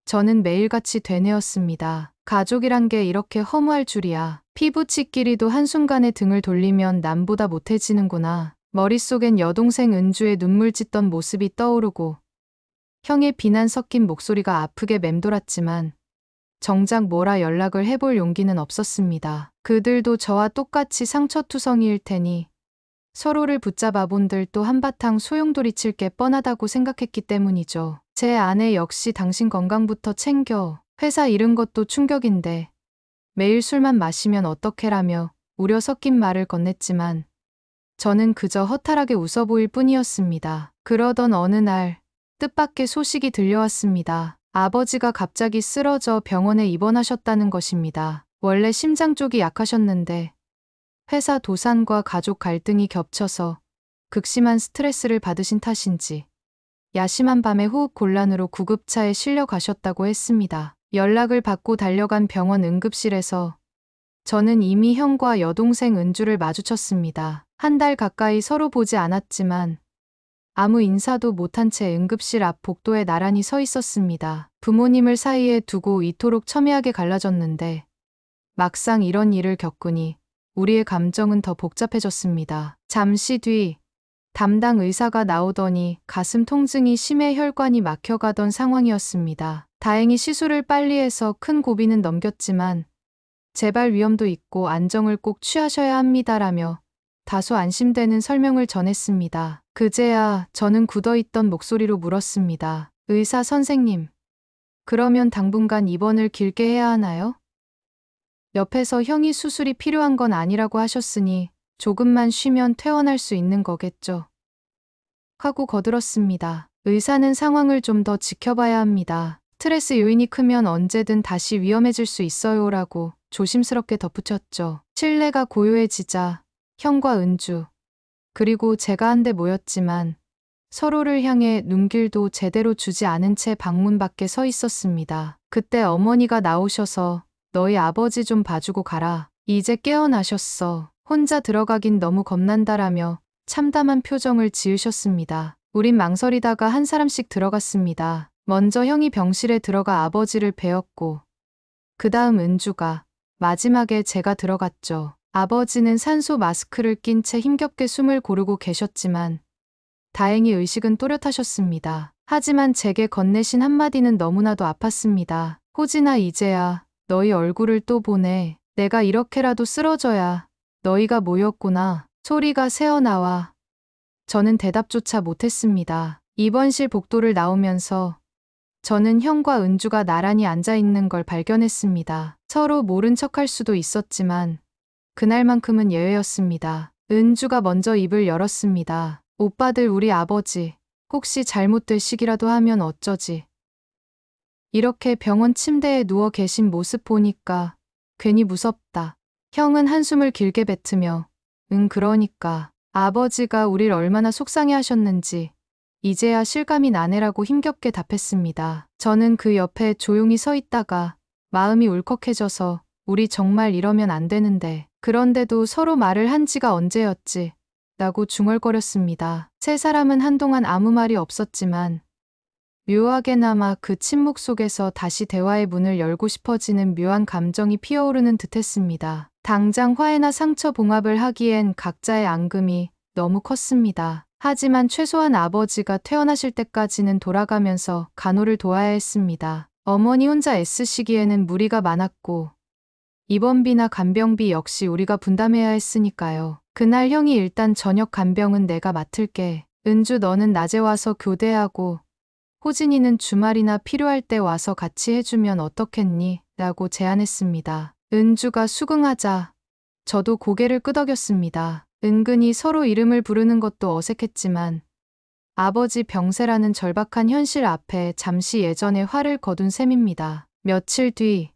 저는 매일같이 되뇌었습니다. 가족이란 게 이렇게 허무할 줄이야. 피부치끼리도 한순간에 등을 돌리면 남보다 못해지는구나. 머릿속엔 여동생 은주의 눈물 찢던 모습이 떠오르고 형의 비난 섞인 목소리가 아프게 맴돌았지만 정작 뭐라 연락을 해볼 용기는 없었습니다. 그들도 저와 똑같이 상처투성이일 테니 서로를 붙잡아 본들 또 한바탕 소용돌이칠 게 뻔하다고 생각했기 때문이죠. 제 아내 역시 당신 건강부터 챙겨. 회사 잃은 것도 충격인데 매일 술만 마시면 어떡해라며 우려 섞인 말을 건넸지만 저는 그저 허탈하게 웃어 보일 뿐이었습니다. 그러던 어느 날 뜻밖의 소식이 들려왔습니다. 아버지가 갑자기 쓰러져 병원에 입원하셨다는 것입니다. 원래 심장 쪽이 약하셨는데 회사 도산과 가족 갈등이 겹쳐서 극심한 스트레스를 받으신 탓인지 야심한 밤에 호흡곤란으로 구급차에 실려 가셨다고 했습니다. 연락을 받고 달려간 병원 응급실에서 저는 이미 형과 여동생 은주를 마주쳤습니다. 한 달 가까이 서로 보지 않았지만 아무 인사도 못한 채 응급실 앞 복도에 나란히 서 있었습니다. 부모님을 사이에 두고 이토록 첨예하게 갈라졌는데 막상 이런 일을 겪으니 우리의 감정은 더 복잡해졌습니다. 잠시 뒤 담당 의사가 나오더니 가슴 통증이 심해 혈관이 막혀가던 상황이었습니다. 다행히 시술을 빨리 해서 큰 고비는 넘겼지만 재발 위험도 있고 안정을 꼭 취하셔야 합니다라며 다소 안심되는 설명을 전했습니다. 그제야 저는 굳어있던 목소리로 물었습니다. 의사 선생님, 그러면 당분간 입원을 길게 해야 하나요? 옆에서 형이 수술이 필요한 건 아니라고 하셨으니 조금만 쉬면 퇴원할 수 있는 거겠죠. 하고 거들었습니다. 의사는 상황을 좀 더 지켜봐야 합니다. 스트레스 요인이 크면 언제든 다시 위험해질 수 있어요라고 조심스럽게 덧붙였죠. 신뢰가 고요해지자 형과 은주, 그리고 제가 한데 모였지만 서로를 향해 눈길도 제대로 주지 않은 채 방문 밖에 서 있었습니다. 그때 어머니가 나오셔서 너희 아버지 좀 봐주고 가라. 이제 깨어나셨어. 혼자 들어가긴 너무 겁난다라며 참담한 표정을 지으셨습니다. 우린 망설이다가 한 사람씩 들어갔습니다. 먼저 형이 병실에 들어가 아버지를 뵈었고 그 다음 은주가, 마지막에 제가 들어갔죠. 아버지는 산소 마스크를 낀 채 힘겹게 숨을 고르고 계셨지만 다행히 의식은 또렷하셨습니다. 하지만 제게 건네신 한마디는 너무나도 아팠습니다. 호진아, 이제야 너희 얼굴을 또 보네. 내가 이렇게라도 쓰러져야 너희가 모였구나. 소리가 새어나와 저는 대답조차 못했습니다. 입원실 복도를 나오면서 저는 형과 은주가 나란히 앉아있는 걸 발견했습니다. 서로 모른 척할 수도 있었지만 그날만큼은 예외였습니다. 은주가 먼저 입을 열었습니다. 오빠들, 우리 아버지 혹시 잘못되시기라도 하면 어쩌지? 이렇게 병원 침대에 누워 계신 모습 보니까 괜히 무섭다. 형은 한숨을 길게 뱉으며 그러니까 아버지가 우릴 얼마나 속상해 하셨는지 이제야 실감이 나네라고 힘겹게 답했습니다. 저는 그 옆에 조용히 서 있다가 마음이 울컥해져서 우리 정말 이러면 안 되는데, 그런데도 서로 말을 한 지가 언제였지? 라고 중얼거렸습니다. 세 사람은 한동안 아무 말이 없었지만 묘하게나마 그 침묵 속에서 다시 대화의 문을 열고 싶어지는 묘한 감정이 피어오르는 듯했습니다. 당장 화해나 상처 봉합을 하기엔 각자의 앙금이 너무 컸습니다. 하지만 최소한 아버지가 퇴원하실 때까지는 돌아가면서 간호를 도와야 했습니다. 어머니 혼자 애쓰시기에는 무리가 많았고 입원비나 간병비 역시 우리가 분담해야 했으니까요. 그날 형이 일단 저녁 간병은 내가 맡을게. 은주, 너는 낮에 와서 교대하고 호진이는 주말이나 필요할 때 와서 같이 해주면 어떻겠니? 라고 제안했습니다. 은주가 수긍하자 저도 고개를 끄덕였습니다. 은근히 서로 이름을 부르는 것도 어색했지만 아버지 병세라는 절박한 현실 앞에 잠시 예전의 화를 거둔 셈입니다. 며칠 뒤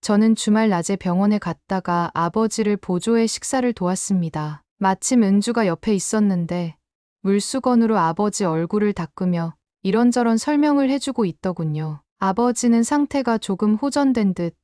저는 주말 낮에 병원에 갔다가 아버지를 보조해 식사를 도왔습니다. 마침 은주가 옆에 있었는데 물수건으로 아버지 얼굴을 닦으며 이런저런 설명을 해주고 있더군요. 아버지는 상태가 조금 호전된 듯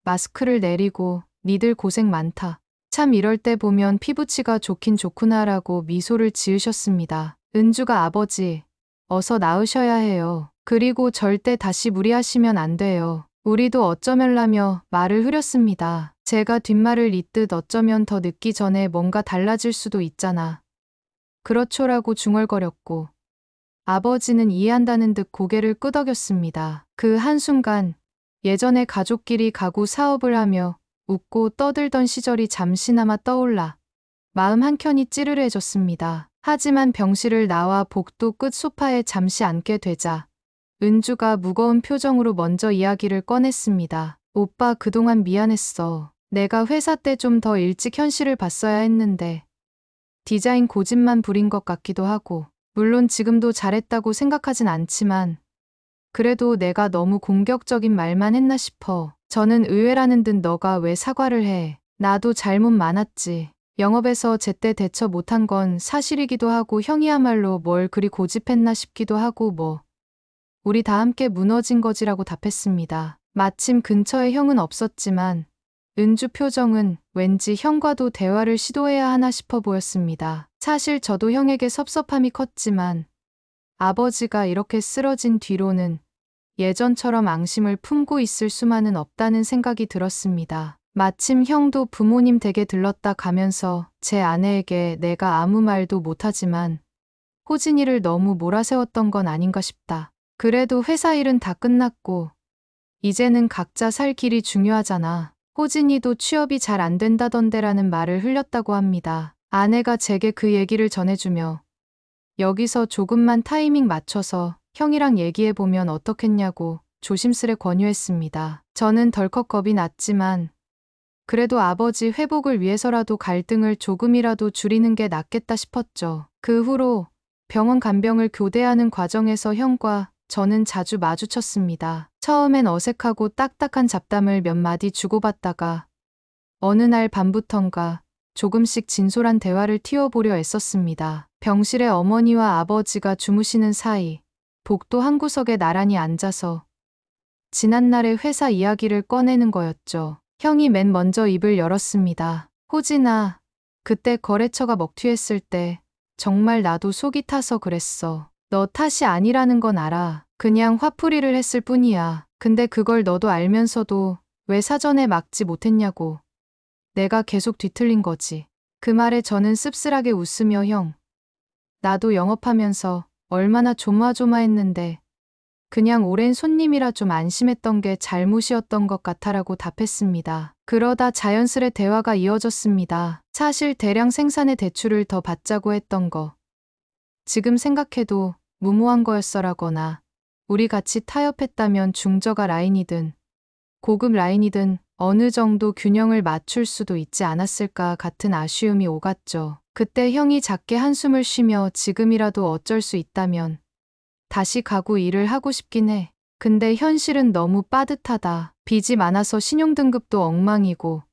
마스크를 내리고 니들 고생 많다. 참 이럴 때 보면 피부치가 좋긴 좋구나라고 미소를 지으셨습니다. 은주가 아버지, 어서 나으셔야 해요. 그리고 절대 다시 무리하시면 안 돼요. 우리도 어쩌면라며 말을 흐렸습니다. 제가 뒷말을 잇듯 어쩌면 더 늦기 전에 뭔가 달라질 수도 있잖아. 그렇죠라고 중얼거렸고 아버지는 이해한다는 듯 고개를 끄덕였습니다. 그 한순간 예전에 가족끼리 가구 사업을 하며 웃고 떠들던 시절이 잠시나마 떠올라 마음 한켠이 찌르르해졌습니다. 하지만 병실을 나와 복도 끝 소파에 잠시 앉게 되자 은주가 무거운 표정으로 먼저 이야기를 꺼냈습니다. 오빠, 그동안 미안했어. 내가 회사 때 좀 더 일찍 현실을 봤어야 했는데 디자인 고집만 부린 것 같기도 하고, 물론 지금도 잘했다고 생각하진 않지만 그래도 내가 너무 공격적인 말만 했나 싶어. 저는 의외라는 듯 너가 왜 사과를 해. 나도 잘못 많았지. 영업에서 제때 대처 못한 건 사실이기도 하고 형이야말로 뭘 그리 고집했나 싶기도 하고 우리 다 함께 무너진 거지라고 답했습니다. 마침 근처에 형은 없었지만 은주 표정은 왠지 형과도 대화를 시도해야 하나 싶어 보였습니다. 사실 저도 형에게 섭섭함이 컸지만 아버지가 이렇게 쓰러진 뒤로는 예전처럼 앙심을 품고 있을 수만은 없다는 생각이 들었습니다. 마침 형도 부모님 댁에 들렀다 가면서 제 아내에게 내가 아무 말도 못하지만 호진이를 너무 몰아세웠던 건 아닌가 싶다. 그래도 회사 일은 다 끝났고 이제는 각자 살 길이 중요하잖아. 호진이도 취업이 잘 안 된다던데라는 말을 흘렸다고 합니다. 아내가 제게 그 얘기를 전해주며 여기서 조금만 타이밍 맞춰서 형이랑 얘기해보면 어떻겠냐고 조심스레 권유했습니다. 저는 덜컥 겁이 났지만 그래도 아버지 회복을 위해서라도 갈등을 조금이라도 줄이는 게 낫겠다 싶었죠. 그 후로 병원 간병을 교대하는 과정에서 형과 저는 자주 마주쳤습니다. 처음엔 어색하고 딱딱한 잡담을 몇 마디 주고받다가 어느 날 밤부턴가 조금씩 진솔한 대화를 틔워보려 애썼습니다. 병실에 어머니와 아버지가 주무시는 사이 복도 한 구석에 나란히 앉아서 지난날의 회사 이야기를 꺼내는 거였죠. 형이 맨 먼저 입을 열었습니다. 호진아, 그때 거래처가 먹튀했을 때 정말 나도 속이 타서 그랬어. 너 탓이 아니라는 건 알아. 그냥 화풀이를 했을 뿐이야. 근데 그걸 너도 알면서도 왜 사전에 막지 못했냐고. 내가 계속 뒤틀린 거지. 그 말에 저는 씁쓸하게 웃으며 형, 나도 영업하면서 얼마나 조마조마했는데 그냥 오랜 손님이라 좀 안심했던 게 잘못이었던 것 같아라고 답했습니다. 그러다 자연스레 대화가 이어졌습니다. 사실 대량 생산의 대출을 더 받자고 했던 거. 지금 생각해도 무모한 거였어라거나 우리 같이 타협했다면 중저가 라인이든 고급 라인이든 어느 정도 균형을 맞출 수도 있지 않았을까 같은 아쉬움이 오갔죠. 그때 형이 작게 한숨을 쉬며 지금이라도 어쩔 수 있다면 다시 가구 일을 하고 싶긴 해. 근데 현실은 너무 빠듯하다. 빚이 많아서 신용등급도 엉망이고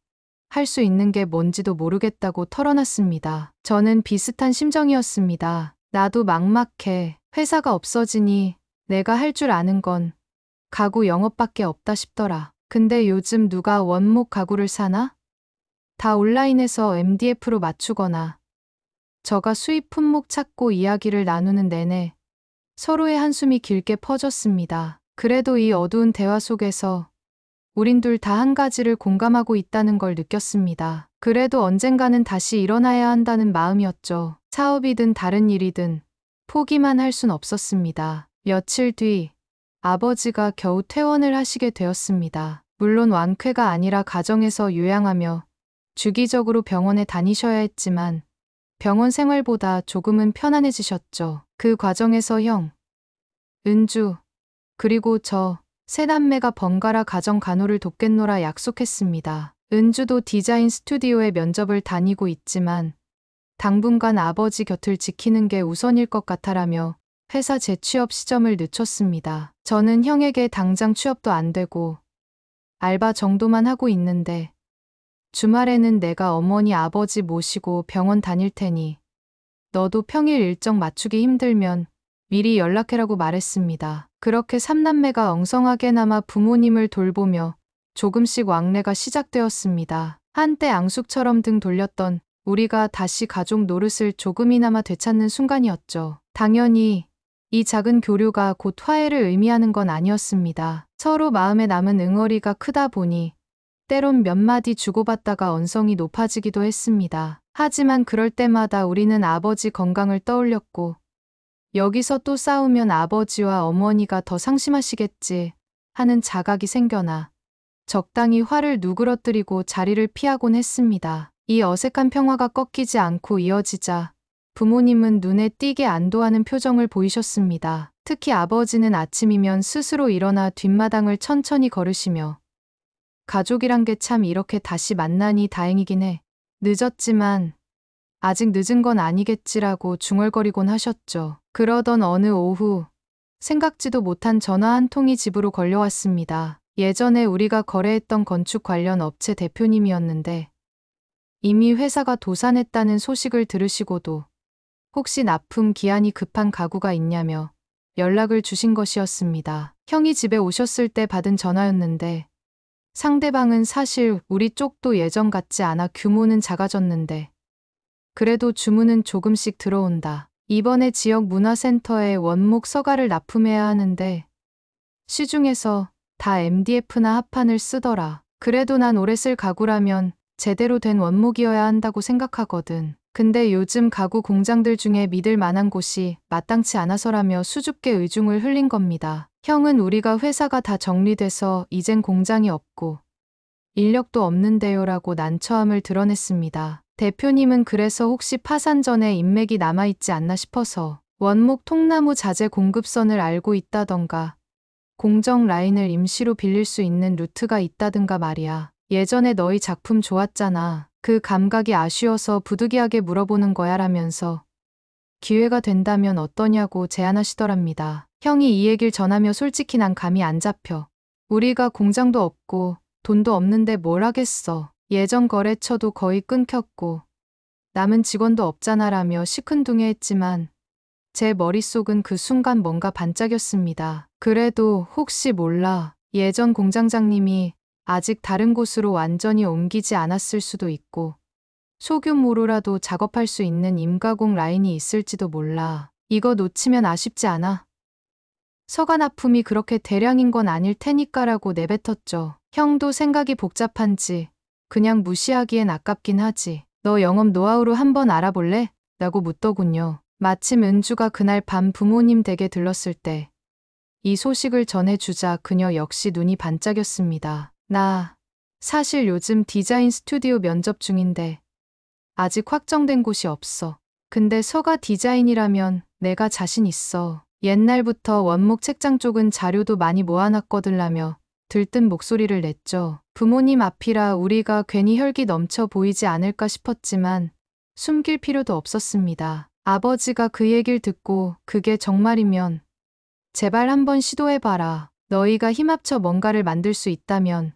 할 수 있는 게 뭔지도 모르겠다고 털어놨습니다. 저는 비슷한 심정이었습니다. 나도 막막해. 회사가 없어지니 내가 할 줄 아는 건 가구 영업밖에 없다 싶더라. 근데 요즘 누가 원목 가구를 사나? 다 온라인에서 MDF로 맞추거나 저가 수입 품목 찾고 이야기를 나누는 내내 서로의 한숨이 길게 퍼졌습니다. 그래도 이 어두운 대화 속에서 우린 둘 다 한 가지를 공감하고 있다는 걸 느꼈습니다. 그래도 언젠가는 다시 일어나야 한다는 마음이었죠. 사업이든 다른 일이든 포기만 할 순 없었습니다. 며칠 뒤 아버지가 겨우 퇴원을 하시게 되었습니다. 물론 완쾌가 아니라 가정에서 요양하며 주기적으로 병원에 다니셔야 했지만 병원 생활보다 조금은 편안해지셨죠. 그 과정에서 형, 은주, 그리고 저 세 남매가 번갈아 가정 간호를 돕겠노라 약속했습니다. 은주도 디자인 스튜디오에 면접을 다니고 있지만 당분간 아버지 곁을 지키는 게 우선일 것 같아라며 회사 재취업 시점을 늦췄습니다. 저는 형에게 당장 취업도 안 되고 알바 정도만 하고 있는데 주말에는 내가 어머니 아버지 모시고 병원 다닐 테니 너도 평일 일정 맞추기 힘들면 미리 연락해라고 말했습니다. 그렇게 삼남매가 엉성하게나마 부모님을 돌보며 조금씩 왕래가 시작되었습니다. 한때 앙숙처럼 등 돌렸던 우리가 다시 가족 노릇을 조금이나마 되찾는 순간이었죠. 당연히 이 작은 교류가 곧 화해를 의미하는 건 아니었습니다. 서로 마음에 남은 응어리가 크다 보니 때론 몇 마디 주고받다가 언성이 높아지기도 했습니다. 하지만 그럴 때마다 우리는 아버지 건강을 떠올렸고 여기서 또 싸우면 아버지와 어머니가 더 상심하시겠지 하는 자각이 생겨나 적당히 화를 누그러뜨리고 자리를 피하곤 했습니다. 이 어색한 평화가 꺾이지 않고 이어지자 부모님은 눈에 띄게 안도하는 표정을 보이셨습니다. 특히 아버지는 아침이면 스스로 일어나 뒷마당을 천천히 걸으시며 가족이란 게 참 이렇게 다시 만나니 다행이긴 해. 늦었지만 아직 늦은 건 아니겠지라고 중얼거리곤 하셨죠. 그러던 어느 오후 생각지도 못한 전화 한 통이 집으로 걸려왔습니다. 예전에 우리가 거래했던 건축 관련 업체 대표님이었는데 이미 회사가 도산했다는 소식을 들으시고도 혹시 납품 기한이 급한 가구가 있냐며 연락을 주신 것이었습니다. 형이 집에 오셨을 때 받은 전화였는데 상대방은 사실 우리 쪽도 예전 같지 않아 규모는 작아졌는데 그래도 주문은 조금씩 들어온다. 이번에 지역 문화센터에 원목 서가를 납품해야 하는데 시중에서 다 MDF나 합판을 쓰더라. 그래도 난 오래 쓸 가구라면 제대로 된 원목이어야 한다고 생각하거든. 근데 요즘 가구 공장들 중에 믿을 만한 곳이 마땅치 않아서라며 수줍게 의중을 흘린 겁니다. 형은 우리가 회사가 다 정리돼서 이젠 공장이 없고 인력도 없는데요라고 난처함을 드러냈습니다. 대표님은 그래서 혹시 파산 전에 인맥이 남아있지 않나 싶어서 원목 통나무 자재 공급선을 알고 있다던가 공정 라인을 임시로 빌릴 수 있는 루트가 있다든가 말이야. 예전에 너희 작품 좋았잖아. 그 감각이 아쉬워서 부득이하게 물어보는 거야 라면서 기회가 된다면 어떠냐고 제안하시더랍니다. 형이 이 얘길 전하며 솔직히 난 감이 안 잡혀. 우리가 공장도 없고 돈도 없는데 뭘 하겠어. 예전 거래처도 거의 끊겼고 남은 직원도 없잖아 라며 시큰둥해했지만 제 머릿속은 그 순간 뭔가 반짝였습니다. 그래도 혹시 몰라. 예전 공장장님이 아직 다른 곳으로 완전히 옮기지 않았을 수도 있고 소규모로라도 작업할 수 있는 임가공 라인이 있을지도 몰라. 이거 놓치면 아쉽지 않아? 서가 납품이 그렇게 대량인 건 아닐 테니까라고 내뱉었죠. 형도 생각이 복잡한지 그냥 무시하기엔 아깝긴 하지. 너 영업 노하우로 한번 알아볼래? 라고 묻더군요. 마침 은주가 그날 밤 부모님 댁에 들렀을 때 이 소식을 전해주자 그녀 역시 눈이 반짝였습니다. 나 사실 요즘 디자인 스튜디오 면접 중인데 아직 확정된 곳이 없어. 근데 서가 디자인이라면 내가 자신 있어. 옛날부터 원목 책장 쪽은 자료도 많이 모아놨거들라며 들뜬 목소리를 냈죠. 부모님 앞이라 우리가 괜히 혈기 넘쳐 보이지 않을까 싶었지만 숨길 필요도 없었습니다. 아버지가 그 얘기를 듣고 그게 정말이면 제발 한번 시도해봐라. 너희가 힘합쳐 뭔가를 만들 수 있다면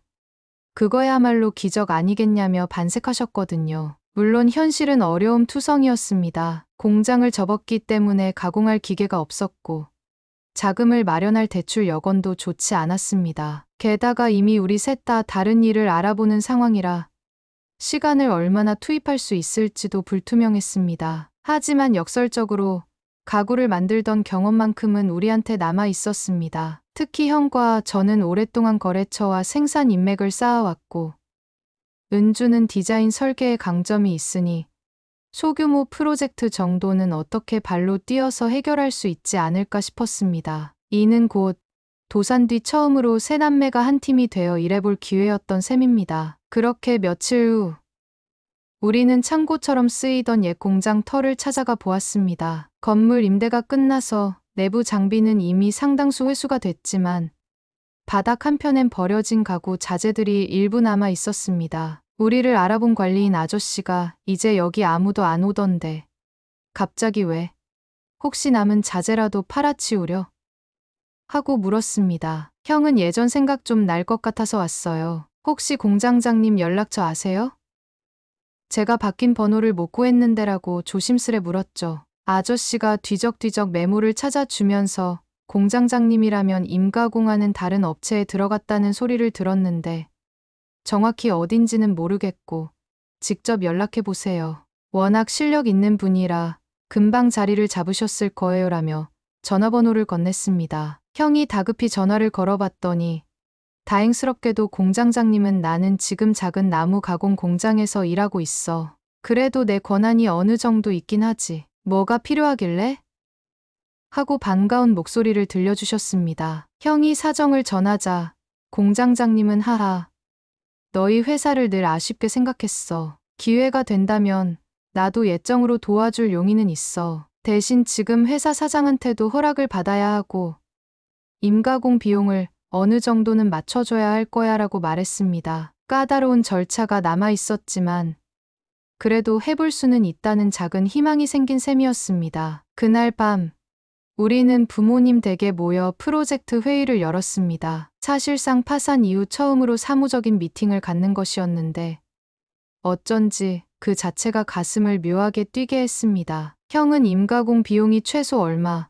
그거야말로 기적 아니겠냐며 반색하셨거든요. 물론 현실은 어려움 투성이었습니다. 공장을 접었기 때문에 가공할 기계가 없었고 자금을 마련할 대출 여건도 좋지 않았습니다. 게다가 이미 우리 셋 다 다른 일을 알아보는 상황이라 시간을 얼마나 투입할 수 있을지도 불투명했습니다. 하지만 역설적으로 가구를 만들던 경험만큼은 우리한테 남아 있었습니다. 특히 형과 저는 오랫동안 거래처와 생산 인맥을 쌓아왔고 은주는 디자인 설계에 강점이 있으니 소규모 프로젝트 정도는 어떻게 발로 뛰어서 해결할 수 있지 않을까 싶었습니다. 이는 곧 도산 뒤 처음으로 세 남매가 한 팀이 되어 일해볼 기회였던 셈입니다. 그렇게 며칠 후 우리는 창고처럼 쓰이던 옛 공장 털을 찾아가 보았습니다. 건물 임대가 끝나서 내부 장비는 이미 상당수 회수가 됐지만 바닥 한편엔 버려진 가구 자재들이 일부 남아 있었습니다. 우리를 알아본 관리인 아저씨가 이제 여기 아무도 안 오던데 갑자기 왜? 혹시 남은 자재라도 팔아치우려? 하고 물었습니다. 형은 예전 생각 좀 날 것 같아서 왔어요. 혹시 공장장님 연락처 아세요? 제가 바뀐 번호를 못 구했는데라고 조심스레 물었죠. 아저씨가 뒤적뒤적 메모를 찾아주면서 공장장님이라면 임가공하는 다른 업체에 들어갔다는 소리를 들었는데 정확히 어딘지는 모르겠고 직접 연락해보세요. 워낙 실력 있는 분이라 금방 자리를 잡으셨을 거예요라며 전화번호를 건넸습니다. 형이 다급히 전화를 걸어봤더니 다행스럽게도 공장장님은 나는 지금 작은 나무 가공 공장에서 일하고 있어. 그래도 내 권한이 어느 정도 있긴 하지. 뭐가 필요하길래? 하고 반가운 목소리를 들려주셨습니다. 형이 사정을 전하자 공장장님은 하하. 너희 회사를 늘 아쉽게 생각했어. 기회가 된다면 나도 예정으로 도와줄 용의는 있어. 대신 지금 회사 사장한테도 허락을 받아야 하고 임가공 비용을 어느 정도는 맞춰줘야 할 거야 라고 말했습니다. 까다로운 절차가 남아 있었지만 그래도 해볼 수는 있다는 작은 희망이 생긴 셈이었습니다. 그날 밤 우리는 부모님 댁에 모여 프로젝트 회의를 열었습니다. 사실상 파산 이후 처음으로 사무적인 미팅을 갖는 것이었는데 어쩐지 그 자체가 가슴을 묘하게 뛰게 했습니다. 형은 임가공 비용이 최소 얼마,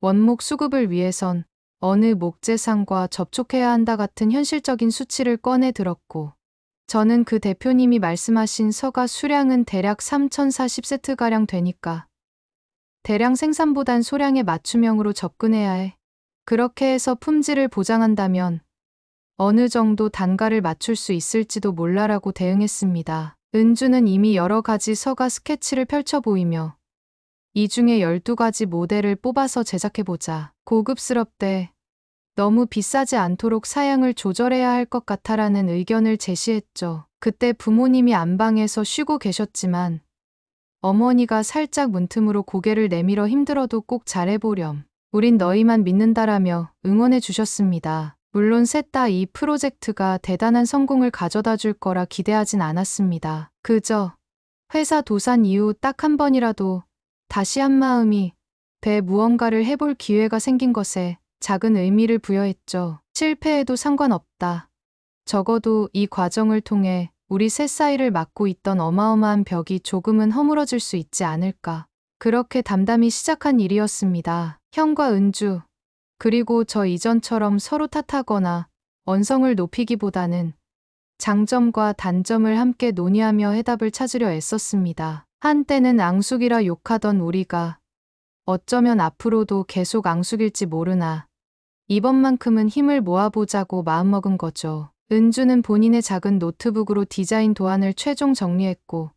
원목 수급을 위해선 어느 목재상과 접촉해야 한다 같은 현실적인 수치를 꺼내 들었고, 저는 그 대표님이 말씀하신 서가 수량은 대략 3040세트가량 되니까 대량 생산보단 소량의 맞춤형으로 접근해야 해. 그렇게 해서 품질을 보장한다면 어느 정도 단가를 맞출 수 있을지도 몰라라고 대응했습니다. 은주는 이미 여러 가지 서가 스케치를 펼쳐 보이며 이 중에 12가지 모델을 뽑아서 제작해보자. 고급스럽되 너무 비싸지 않도록 사양을 조절해야 할 것 같아라는 의견을 제시했죠. 그때 부모님이 안방에서 쉬고 계셨지만 어머니가 살짝 문틈으로 고개를 내밀어 힘들어도 꼭 잘해보렴. 우린 너희만 믿는다라며 응원해 주셨습니다. 물론 셋 다 이 프로젝트가 대단한 성공을 가져다 줄 거라 기대하진 않았습니다. 그저 회사 도산 이후 딱 한 번이라도 다시 한 마음이 배 무언가를 해볼 기회가 생긴 것에 작은 의미를 부여했죠. 실패해도 상관없다. 적어도 이 과정을 통해 우리 셋 사이를 막고 있던 어마어마한 벽이 조금은 허물어질 수 있지 않을까. 그렇게 담담히 시작한 일이었습니다. 형과 은주, 그리고 저 이전처럼 서로 탓하거나 언성을 높이기보다는 장점과 단점을 함께 논의하며 해답을 찾으려 애썼습니다. 한때는 앙숙이라 욕하던 우리가 어쩌면 앞으로도 계속 앙숙일지 모르나 이번만큼은 힘을 모아보자고 마음먹은 거죠. 은주는 본인의 작은 노트북으로 디자인 도안을 최종 정리했고,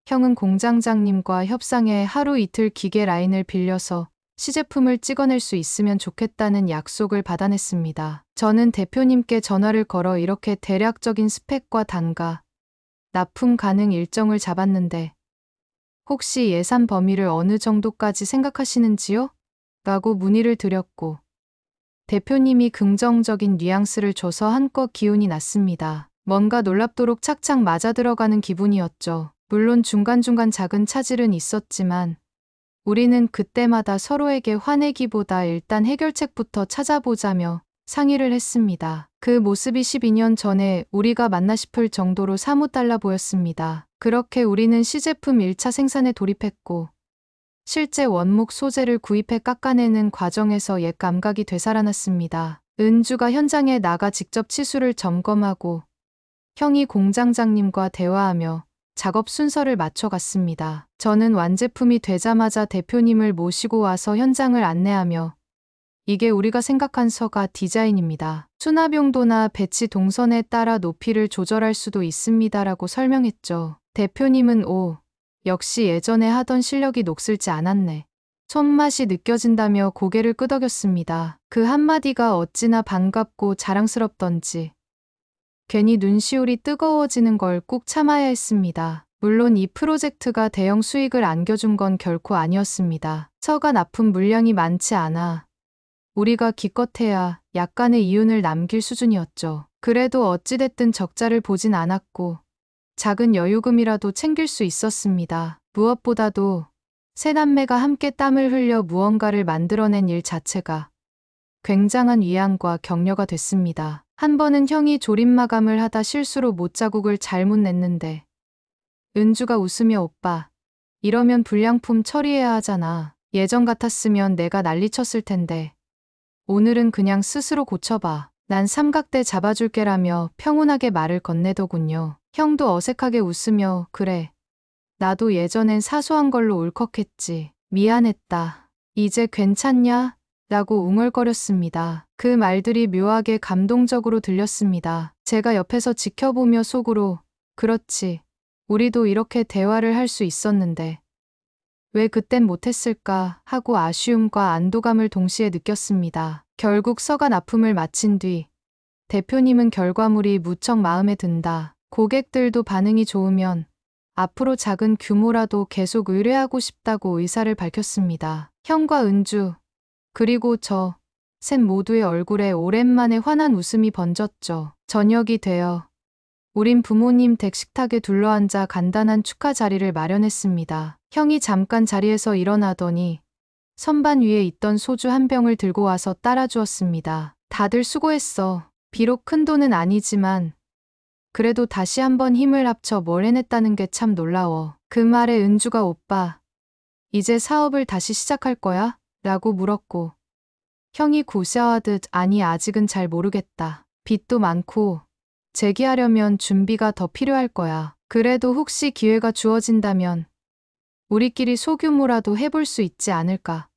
형은 공장장님과 협상해 하루 이틀 기계 라인을 빌려서 시제품을 찍어낼 수 있으면 좋겠다는 약속을 받아냈습니다. 저는 대표님께 전화를 걸어 이렇게 대략적인 스펙과 단가, 납품 가능 일정을 잡았는데 혹시 예산 범위를 어느 정도까지 생각하시는지요? 라고 문의를 드렸고, 대표님이 긍정적인 뉘앙스를 줘서 한껏 기운이 났습니다. 뭔가 놀랍도록 착착 맞아들어가는 기분이었죠. 물론 중간중간 작은 차질은 있었지만 우리는 그때마다 서로에게 화내기보다 일단 해결책부터 찾아보자며 상의를 했습니다. 그 모습이 12년 전에 우리가 맞나 싶을 정도로 사뭇 달라 보였습니다. 그렇게 우리는 시제품 1차 생산에 돌입했고, 실제 원목 소재를 구입해 깎아내는 과정에서 옛 감각이 되살아났습니다. 은주가 현장에 나가 직접 치수를 점검하고 형이 공장장님과 대화하며 작업 순서를 맞춰갔습니다. 저는 완제품이 되자마자 대표님을 모시고 와서 현장을 안내하며 이게 우리가 생각한 서가 디자인입니다. 수납 용도나 배치 동선에 따라 높이를 조절할 수도 있습니다라고 설명했죠. 대표님은 역시 예전에 하던 실력이 녹슬지 않았네. 손맛이 느껴진다며 고개를 끄덕였습니다. 그 한마디가 어찌나 반갑고 자랑스럽던지 괜히 눈시울이 뜨거워지는 걸 꾹 참아야 했습니다. 물론 이 프로젝트가 대형 수익을 안겨준 건 결코 아니었습니다. 서가 납품 물량이 많지 않아 우리가 기껏해야 약간의 이윤을 남길 수준이었죠. 그래도 어찌됐든 적자를 보진 않았고 작은 여유금이라도 챙길 수 있었습니다. 무엇보다도 세 남매가 함께 땀을 흘려 무언가를 만들어낸 일 자체가 굉장한 위안과 격려가 됐습니다. 한 번은 형이 조립 마감을 하다 실수로 못자국을 잘못 냈는데 은주가 웃으며 오빠, 이러면 불량품 처리해야 하잖아. 예전 같았으면 내가 난리쳤을 텐데 오늘은 그냥 스스로 고쳐봐. 난 삼각대 잡아줄게라며 평온하게 말을 건네더군요. 형도 어색하게 웃으며 그래. 나도 예전엔 사소한 걸로 울컥했지. 미안했다. 이제 괜찮냐? 라고 웅얼거렸습니다. 그 말들이 묘하게 감동적으로 들렸습니다. 제가 옆에서 지켜보며 속으로 그렇지. 우리도 이렇게 대화를 할 수 있었는데 왜 그땐 못했을까 하고 아쉬움과 안도감을 동시에 느꼈습니다. 결국 서가 납품을 마친 뒤 대표님은 결과물이 무척 마음에 든다. 고객들도 반응이 좋으면 앞으로 작은 규모라도 계속 의뢰하고 싶다고 의사를 밝혔습니다. 형과 은주, 그리고 저, 셋 모두의 얼굴에 오랜만에 환한 웃음이 번졌죠. 저녁이 되어 우린 부모님 댁 식탁에 둘러앉아 간단한 축하 자리를 마련했습니다. 형이 잠깐 자리에서 일어나더니 선반 위에 있던 소주 한 병을 들고 와서 따라주었습니다. 다들 수고했어. 비록 큰 돈은 아니지만 그래도 다시 한번 힘을 합쳐 뭘 해냈다는 게 참 놀라워. 그 말에 은주가 오빠, 이제 사업을 다시 시작할 거야? 라고 물었고 형이 고시하듯 아니 아직은 잘 모르겠다. 빚도 많고 재기하려면 준비가 더 필요할 거야. 그래도 혹시 기회가 주어진다면 우리끼리 소규모라도 해볼 수 있지 않을까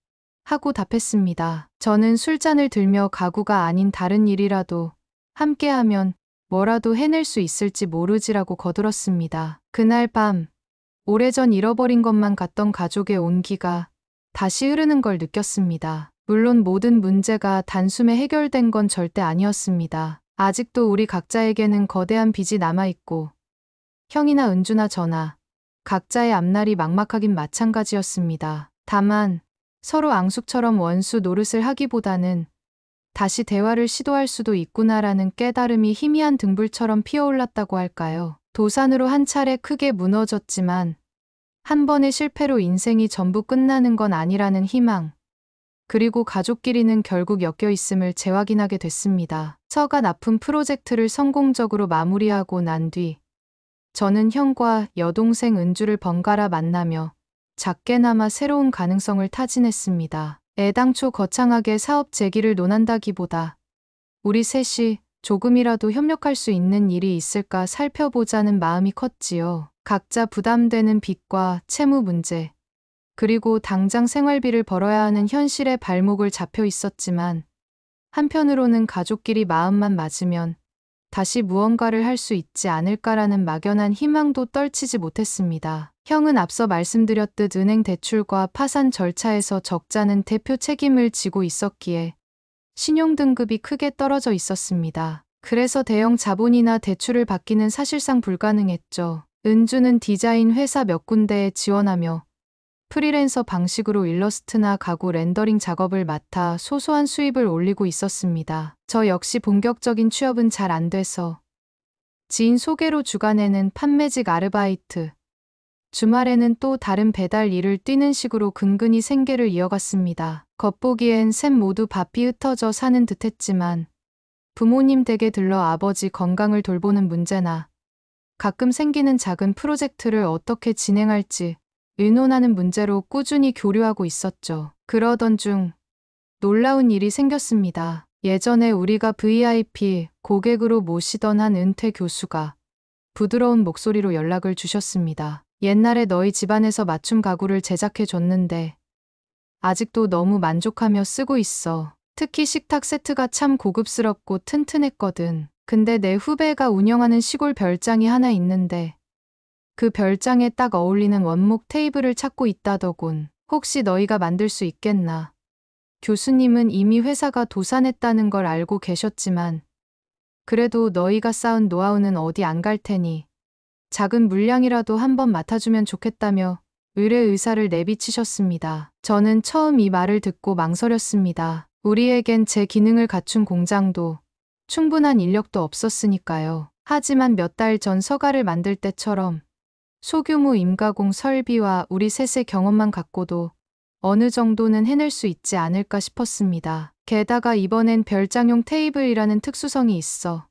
하고 답했습니다. 저는 술잔을 들며 가구가 아닌 다른 일이라도 함께하면 뭐라도 해낼 수 있을지 모르지라고 거들었습니다. 그날 밤 오래전 잃어버린 것만 같던 가족의 온기가 다시 흐르는 걸 느꼈습니다. 물론 모든 문제가 단숨에 해결된 건 절대 아니었습니다. 아직도 우리 각자에게는 거대한 빚이 남아있고 형이나 은주나 저나 각자의 앞날이 막막하긴 마찬가지였습니다. 다만 서로 앙숙처럼 원수 노릇을 하기보다는 다시 대화를 시도할 수도 있구나라는 깨달음이 희미한 등불처럼 피어올랐다고 할까요? 도산으로 한 차례 크게 무너졌지만 한 번의 실패로 인생이 전부 끝나는 건 아니라는 희망, 그리고 가족끼리는 결국 엮여 있음을 재확인하게 됐습니다. 서가 납품 프로젝트를 성공적으로 마무리하고 난 뒤 저는 형과 여동생 은주를 번갈아 만나며 작게나마 새로운 가능성을 타진했습니다. 애당초 거창하게 사업 재기를 논한다기보다 우리 셋이 조금이라도 협력할 수 있는 일이 있을까 살펴보자는 마음이 컸지요. 각자 부담되는 빚과 채무 문제, 그리고 당장 생활비를 벌어야 하는 현실에 발목을 잡혀 있었지만 한편으로는 가족끼리 마음만 맞으면 다시 무언가를 할 수 있지 않을까라는 막연한 희망도 떨치지 못했습니다. 형은 앞서 말씀드렸듯 은행 대출과 파산 절차에서 적자는 대표 책임을 지고 있었기에 신용등급이 크게 떨어져 있었습니다. 그래서 대형 자본이나 대출을 받기는 사실상 불가능했죠. 은주는 디자인 회사 몇 군데에 지원하며 프리랜서 방식으로 일러스트나 가구 렌더링 작업을 맡아 소소한 수입을 올리고 있었습니다. 저 역시 본격적인 취업은 잘 안 돼서 지인 소개로 주간에는 판매직 아르바이트, 주말에는 또 다른 배달 일을 뛰는 식으로 근근히 생계를 이어갔습니다. 겉보기엔 셋 모두 밥이 흩어져 사는 듯했지만 부모님 댁에 들러 아버지 건강을 돌보는 문제나 가끔 생기는 작은 프로젝트를 어떻게 진행할지 의논하는 문제로 꾸준히 교류하고 있었죠. 그러던 중 놀라운 일이 생겼습니다. 예전에 우리가 VIP 고객으로 모시던 한 은퇴 교수가 부드러운 목소리로 연락을 주셨습니다. 옛날에 너희 집안에서 맞춤 가구를 제작해 줬는데 아직도 너무 만족하며 쓰고 있어. 특히 식탁 세트가 참 고급스럽고 튼튼했거든. 근데 내 후배가 운영하는 시골 별장이 하나 있는데 그 별장에 딱 어울리는 원목 테이블을 찾고 있다더군. 혹시 너희가 만들 수 있겠나? 교수님은 이미 회사가 도산했다는 걸 알고 계셨지만 그래도 너희가 쌓은 노하우는 어디 안 갈 테니 작은 물량이라도 한번 맡아주면 좋겠다며 의뢰 의사를 내비치셨습니다. 저는 처음 이 말을 듣고 망설였습니다. 우리에겐 제 기능을 갖춘 공장도 충분한 인력도 없었으니까요. 하지만 몇 달 전 서가를 만들 때처럼 소규모 임가공 설비와 우리 셋의 경험만 갖고도 어느 정도는 해낼 수 있지 않을까 싶었습니다. 게다가 이번엔 별장용 테이블이라는 특수성이 있어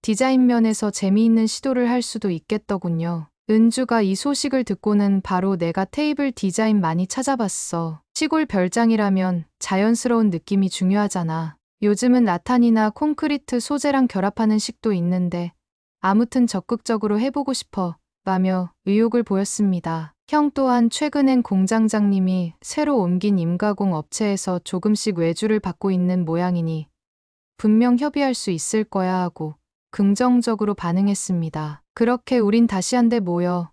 디자인 면에서 재미있는 시도를 할 수도 있겠더군요. 은주가 이 소식을 듣고는 바로 내가 테이블 디자인 많이 찾아봤어. 시골 별장이라면 자연스러운 느낌이 중요하잖아. 요즘은 라탄이나 콘크리트 소재랑 결합하는 식도 있는데 아무튼 적극적으로 해보고 싶어 라며 의욕을 보였습니다. 형 또한 최근엔 공장장님이 새로 옮긴 임가공 업체에서 조금씩 외주를 받고 있는 모양이니 분명 협의할 수 있을 거야 하고 긍정적으로 반응했습니다. 그렇게 우린 다시 한데 모여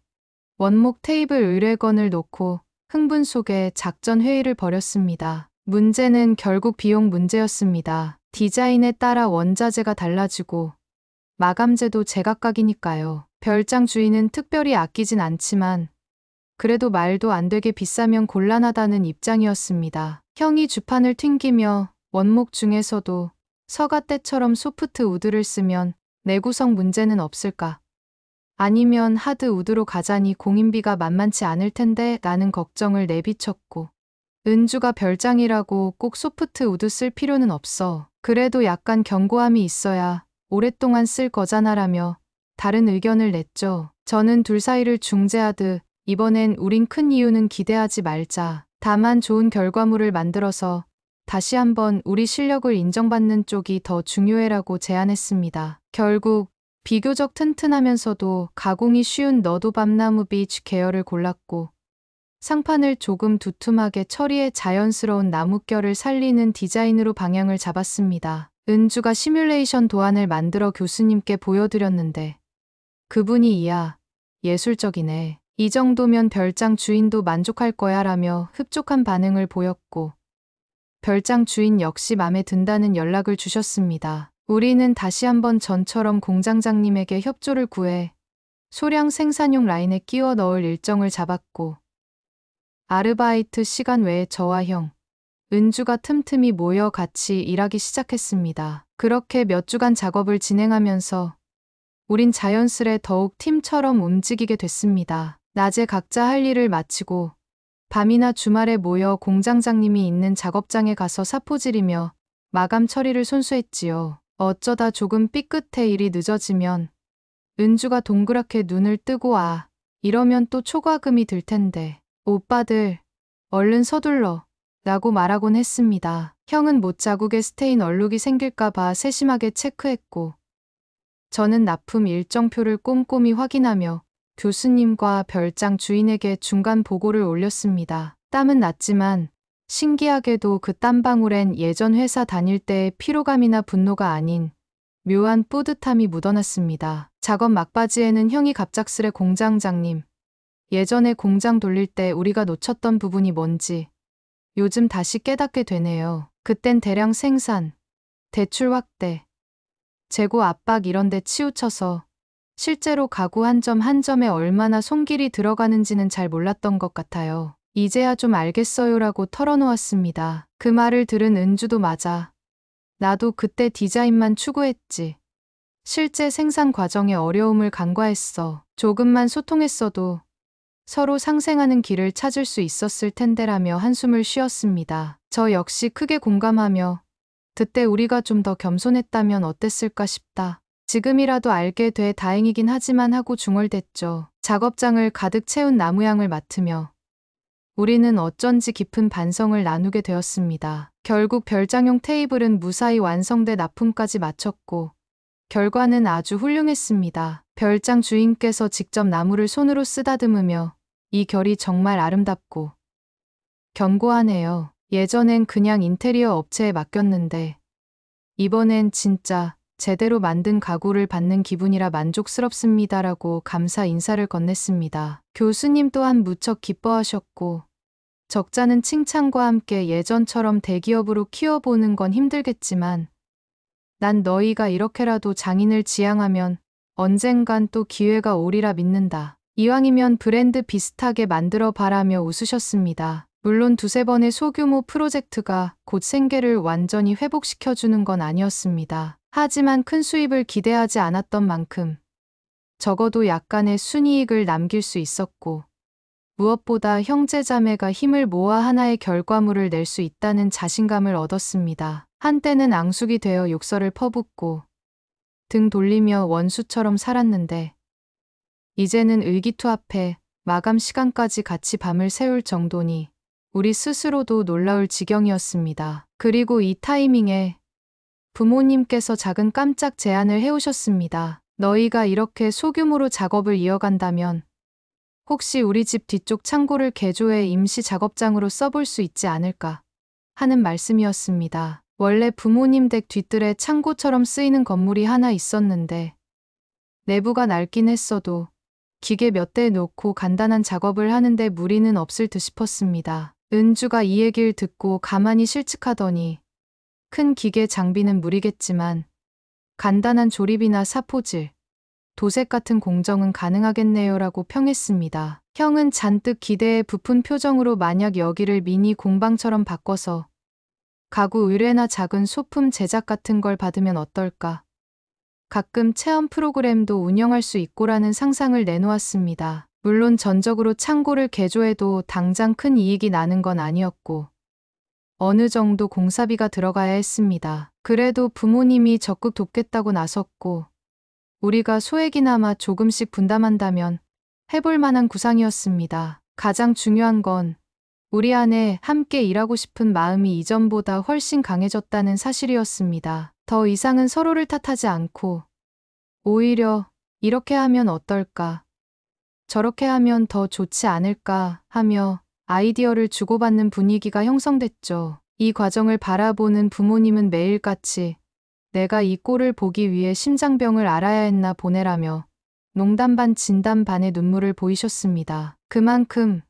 원목 테이블 의뢰건을 놓고 흥분 속에 작전 회의를 벌였습니다. 문제는 결국 비용 문제였습니다. 디자인에 따라 원자재가 달라지고 마감재도 제각각이니까요. 별장 주인은 특별히 아끼진 않지만 그래도 말도 안 되게 비싸면 곤란하다는 입장이었습니다. 형이 주판을 튕기며 원목 중에서도 서가 때처럼 소프트 우드를 쓰면 내구성 문제는 없을까? 아니면 하드 우드로 가자니 공인비가 만만치 않을 텐데 라는 걱정을 내비쳤고 은주가 별장이라고 꼭 소프트 우드 쓸 필요는 없어. 그래도 약간 견고함이 있어야 오랫동안 쓸 거잖아라며 다른 의견을 냈죠. 저는 둘 사이를 중재하듯 이번엔 우린 큰 이유는 기대하지 말자. 다만 좋은 결과물을 만들어서 다시 한번 우리 실력을 인정받는 쪽이 더 중요해라고 제안했습니다. 결국 비교적 튼튼하면서도 가공이 쉬운 너도 밤나무 비치 계열을 골랐고 상판을 조금 두툼하게 처리해 자연스러운 나뭇결을 살리는 디자인으로 방향을 잡았습니다. 은주가 시뮬레이션 도안을 만들어 교수님께 보여드렸는데 그분이 이야, 예술적이네. 이 정도면 별장 주인도 만족할 거야 라며 흡족한 반응을 보였고 별장 주인 역시 맘에 든다는 연락을 주셨습니다. 우리는 다시 한번 전처럼 공장장님에게 협조를 구해 소량 생산용 라인에 끼워 넣을 일정을 잡았고 아르바이트 시간 외에 저와 형, 은주가 틈틈이 모여 같이 일하기 시작했습니다. 그렇게 몇 주간 작업을 진행하면서 우린 자연스레 더욱 팀처럼 움직이게 됐습니다. 낮에 각자 할 일을 마치고 밤이나 주말에 모여 공장장님이 있는 작업장에 가서 사포질이며 마감 처리를 손수했지요. 어쩌다 조금 삐끗해 일이 늦어지면 은주가 동그랗게 눈을 뜨고 이러면 또 초과금이 들 텐데 오빠들 얼른 서둘러 라고 말하곤 했습니다. 형은 못자국에 스테인 얼룩이 생길까봐 세심하게 체크했고 저는 납품 일정표를 꼼꼼히 확인하며 교수님과 별장 주인에게 중간 보고를 올렸습니다. 땀은 났지만 신기하게도 그 땀방울엔 예전 회사 다닐 때의 피로감이나 분노가 아닌 묘한 뿌듯함이 묻어났습니다. 작업 막바지에는 형이 갑작스레 공장장님, 예전에 공장 돌릴 때 우리가 놓쳤던 부분이 뭔지 요즘 다시 깨닫게 되네요. 그땐 대량 생산, 대출 확대, 재고 압박 이런 데 치우쳐서 실제로 가구 한 점 한 점에 얼마나 손길이 들어가는지는 잘 몰랐던 것 같아요. 이제야 좀 알겠어요라고 털어놓았습니다. 그 말을 들은 은주도 맞아. 나도 그때 디자인만 추구했지. 실제 생산 과정의 어려움을 간과했어. 조금만 소통했어도 서로 상생하는 길을 찾을 수 있었을 텐데라며 한숨을 쉬었습니다. 저 역시 크게 공감하며 그때 우리가 좀 더 겸손했다면 어땠을까 싶다. 지금이라도 알게 돼 다행이긴 하지만 하고 중얼댔죠. 작업장을 가득 채운 나무향을 맡으며 우리는 어쩐지 깊은 반성을 나누게 되었습니다. 결국 별장용 테이블은 무사히 완성돼 납품까지 마쳤고 결과는 아주 훌륭했습니다. 별장 주인께서 직접 나무를 손으로 쓰다듬으며 이 결이 정말 아름답고 견고하네요. 예전엔 그냥 인테리어 업체에 맡겼는데 이번엔 진짜 제대로 만든 가구를 받는 기분이라 만족스럽습니다라고 감사 인사를 건넸습니다. 교수님 또한 무척 기뻐하셨고 적잖은 칭찬과 함께 예전처럼 대기업으로 키워보는 건 힘들겠지만 난 너희가 이렇게라도 장인을 지향하면 언젠간 또 기회가 오리라 믿는다. 이왕이면 브랜드 비슷하게 만들어 봐라며 웃으셨습니다. 물론 두세 번의 소규모 프로젝트가 곧 생계를 완전히 회복시켜주는 건 아니었습니다. 하지만 큰 수입을 기대하지 않았던 만큼 적어도 약간의 순이익을 남길 수 있었고 무엇보다 형제자매가 힘을 모아 하나의 결과물을 낼 수 있다는 자신감을 얻었습니다. 한때는 앙숙이 되어 욕설을 퍼붓고 등 돌리며 원수처럼 살았는데 이제는 의기투합해 마감 시간까지 같이 밤을 새울 정도니 우리 스스로도 놀라울 지경이었습니다. 그리고 이 타이밍에 부모님께서 작은 깜짝 제안을 해오셨습니다. 너희가 이렇게 소규모로 작업을 이어간다면 혹시 우리 집 뒤쪽 창고를 개조해 임시 작업장으로 써볼 수 있지 않을까 하는 말씀이었습니다. 원래 부모님 댁 뒤뜰에 창고처럼 쓰이는 건물이 하나 있었는데 내부가 낡긴 했어도 기계 몇 대 놓고 간단한 작업을 하는데 무리는 없을 듯 싶었습니다. 은주가 이 얘기를 듣고 가만히 실측하더니 큰 기계 장비는 무리겠지만 간단한 조립이나 사포질, 도색 같은 공정은 가능하겠네요라고 평했습니다. 형은 잔뜩 기대에 부푼 표정으로 만약 여기를 미니 공방처럼 바꿔서 가구 의뢰나 작은 소품 제작 같은 걸 받으면 어떨까? 가끔 체험 프로그램도 운영할 수 있고라는 상상을 내놓았습니다. 물론 전적으로 창고를 개조해도 당장 큰 이익이 나는 건 아니었고 어느 정도 공사비가 들어가야 했습니다. 그래도 부모님이 적극 돕겠다고 나섰고 우리가 소액이나마 조금씩 분담한다면 해볼 만한 구상이었습니다. 가장 중요한 건 우리 안에 함께 일하고 싶은 마음이 이전보다 훨씬 강해졌다는 사실이었습니다. 더 이상은 서로를 탓하지 않고 오히려 이렇게 하면 어떨까? 저렇게 하면 더 좋지 않을까? 하며 아이디어를 주고받는 분위기가 형성됐죠. 이 과정을 바라보는 부모님은 매일같이 내가 이 꼴을 보기 위해 심장병을 앓아야 했나 보내라며 농담 반 진담 반의 눈물을 보이셨습니다. 그만큼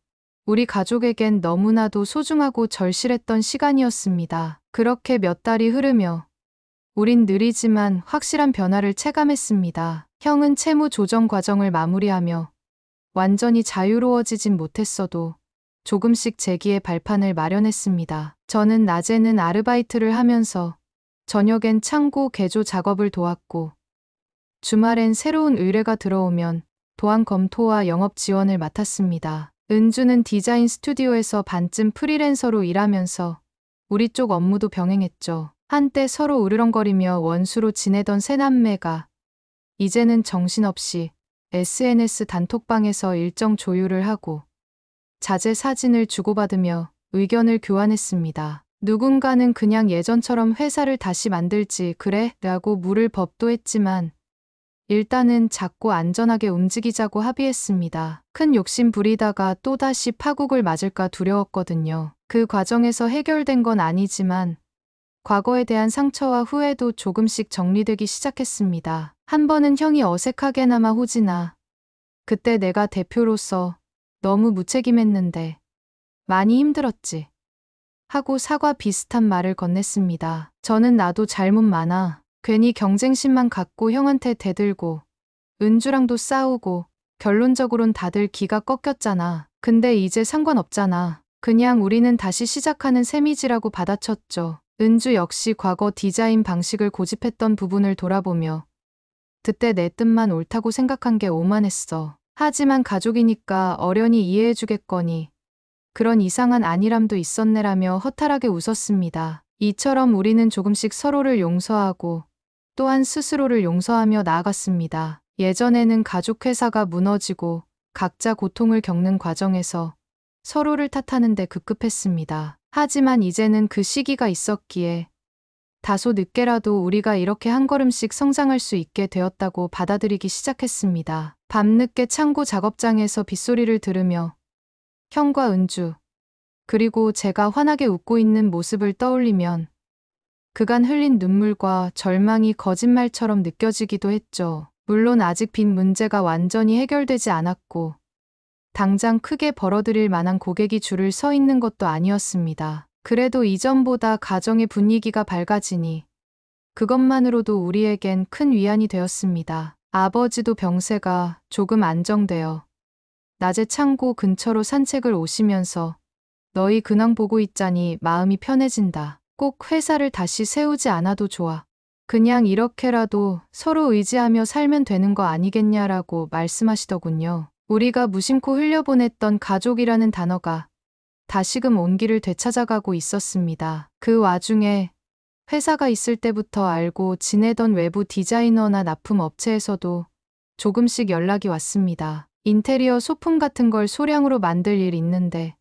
우리 가족에겐 너무나도 소중하고 절실했던 시간이었습니다. 그렇게 몇 달이 흐르며 우린 느리지만 확실한 변화를 체감했습니다. 형은 채무 조정 과정을 마무리하며 완전히 자유로워지진 못했어도 조금씩 재기의 발판을 마련했습니다. 저는 낮에는 아르바이트를 하면서 저녁엔 창고 개조 작업을 도왔고 주말엔 새로운 의뢰가 들어오면 도안 검토와 영업 지원을 맡았습니다. 은주는 디자인 스튜디오에서 반쯤 프리랜서로 일하면서 우리 쪽 업무도 병행했죠. 한때 서로 으르렁거리며 원수로 지내던 세 남매가 이제는 정신없이 SNS 단톡방에서 일정 조율을 하고 자재 사진을 주고받으며 의견을 교환했습니다. 누군가는 그냥 예전처럼 회사를 다시 만들지 그래? 라고 물을 법도 했지만 일단은 작고 안전하게 움직이자고 합의했습니다. 큰 욕심 부리다가 또다시 파국을 맞을까 두려웠거든요. 그 과정에서 해결된 건 아니지만 과거에 대한 상처와 후회도 조금씩 정리되기 시작했습니다. 한 번은 형이 어색하게나마 호진아, 그때 내가 대표로서 너무 무책임했는데 많이 힘들었지. 하고 사과 비슷한 말을 건넸습니다. 저는 나도 잘못 많아. 괜히 경쟁심만 갖고 형한테 대들고 은주랑도 싸우고 결론적으론 다들 기가 꺾였잖아. 근데 이제 상관없잖아. 그냥 우리는 다시 시작하는 셈이지라고 받아쳤죠. 은주 역시 과거 디자인 방식을 고집했던 부분을 돌아보며 그때 내 뜻만 옳다고 생각한 게 오만했어. 하지만 가족이니까 어련히 이해해주겠거니 그런 이상한 안일함도 있었네라며 허탈하게 웃었습니다. 이처럼 우리는 조금씩 서로를 용서하고 또한 스스로를 용서하며 나아갔습니다. 예전에는 가족회사가 무너지고 각자 고통을 겪는 과정에서 서로를 탓하는 데 급급했습니다. 하지만 이제는 그 시기가 있었기에 다소 늦게라도 우리가 이렇게 한 걸음씩 성장할 수 있게 되었다고 받아들이기 시작했습니다. 밤늦게 창고 작업장에서 빗소리를 들으며 형과 은주, 그리고 제가 환하게 웃고 있는 모습을 떠올리면 그간 흘린 눈물과 절망이 거짓말처럼 느껴지기도 했죠. 물론 아직 빚 문제가 완전히 해결되지 않았고 당장 크게 벌어들일 만한 고객이 줄을 서 있는 것도 아니었습니다. 그래도 이전보다 가정의 분위기가 밝아지니 그것만으로도 우리에겐 큰 위안이 되었습니다. 아버지도 병세가 조금 안정되어 낮에 창고 근처로 산책을 오시면서 너희 근황 보고 있자니 마음이 편해진다. 꼭 회사를 다시 세우지 않아도 좋아. 그냥 이렇게라도 서로 의지하며 살면 되는 거 아니겠냐라고 말씀하시더군요. 우리가 무심코 흘려보냈던 가족이라는 단어가 다시금 온기를 되찾아가고 있었습니다. 그 와중에 회사가 있을 때부터 알고 지내던 외부 디자이너나 납품 업체에서도 조금씩 연락이 왔습니다. 인테리어 소품 같은 걸 소량으로 만들 일 있는데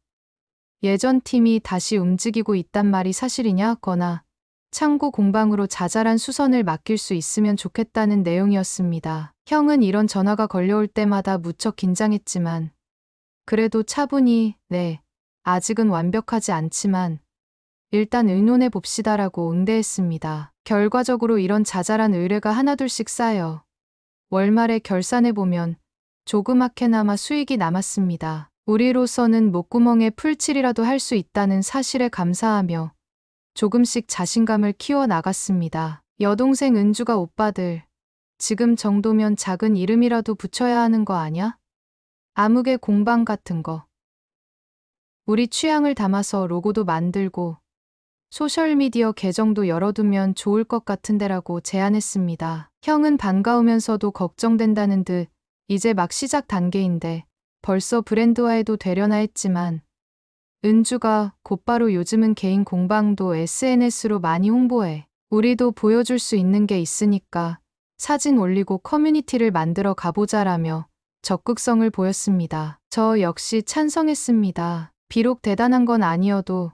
예전 팀이 다시 움직이고 있단 말이 사실이냐 거나 창고 공방으로 자잘한 수선을 맡길 수 있으면 좋겠다는 내용이었습니다. 형은 이런 전화가 걸려올 때마다 무척 긴장했지만 그래도 차분히 네, 아직은 완벽하지 않지만 일단 의논해 봅시다라고 응대했습니다. 결과적으로 이런 자잘한 의뢰가 하나둘씩 쌓여 월말에 결산해 보면 조그맣게나마 수익이 남았습니다. 우리로서는 목구멍에 풀칠이라도 할 수 있다는 사실에 감사하며 조금씩 자신감을 키워 나갔습니다. 여동생 은주가 오빠들, 지금 정도면 작은 이름이라도 붙여야 하는 거 아냐? 아무개 공방 같은 거. 우리 취향을 담아서 로고도 만들고 소셜미디어 계정도 열어두면 좋을 것 같은데라고 제안했습니다. 형은 반가우면서도 걱정된다는 듯 이제 막 시작 단계인데 벌써 브랜드화해도 되려나 했지만 은주가 곧바로 요즘은 개인 공방도 SNS로 많이 홍보해. 우리도 보여줄 수 있는 게 있으니까 사진 올리고 커뮤니티를 만들어 가보자라며 적극성을 보였습니다. 저 역시 찬성했습니다. 비록 대단한 건 아니어도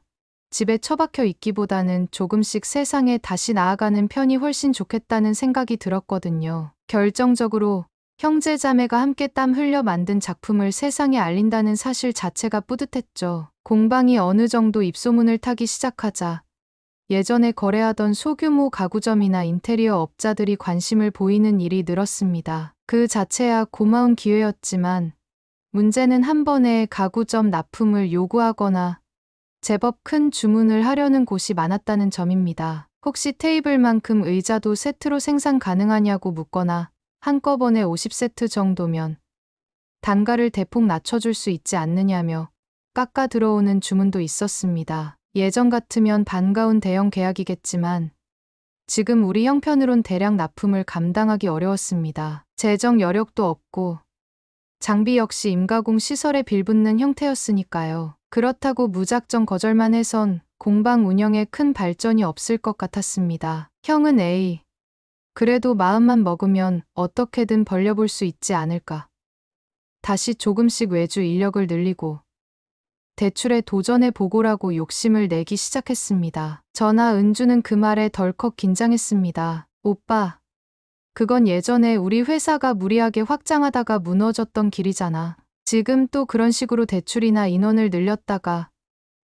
집에 처박혀 있기보다는 조금씩 세상에 다시 나아가는 편이 훨씬 좋겠다는 생각이 들었거든요. 결정적으로 형제 자매가 함께 땀 흘려 만든 작품을 세상에 알린다는 사실 자체가 뿌듯했죠. 공방이 어느 정도 입소문을 타기 시작하자 예전에 거래하던 소규모 가구점이나 인테리어 업자들이 관심을 보이는 일이 늘었습니다. 그 자체야 고마운 기회였지만 문제는 한 번에 가구점 납품을 요구하거나 제법 큰 주문을 하려는 곳이 많았다는 점입니다. 혹시 테이블만큼 의자도 세트로 생산 가능하냐고 묻거나 한꺼번에 50세트 정도면 단가를 대폭 낮춰줄 수 있지 않느냐며 깎아 들어오는 주문도 있었습니다. 예전 같으면 반가운 대형 계약이겠지만 지금 우리 형편으론 대량 납품을 감당하기 어려웠습니다. 재정 여력도 없고 장비 역시 임가공 시설에 빌붙는 형태였으니까요. 그렇다고 무작정 거절만 해선 공방 운영에 큰 발전이 없을 것 같았습니다. 형은 에이, 그래도 마음만 먹으면 어떻게든 벌려볼 수 있지 않을까. 다시 조금씩 외주 인력을 늘리고 대출에 도전해 보고라고 욕심을 내기 시작했습니다. 저나 은주는 그 말에 덜컥 긴장했습니다. 오빠, 그건 예전에 우리 회사가 무리하게 확장하다가 무너졌던 길이잖아. 지금 또 그런 식으로 대출이나 인원을 늘렸다가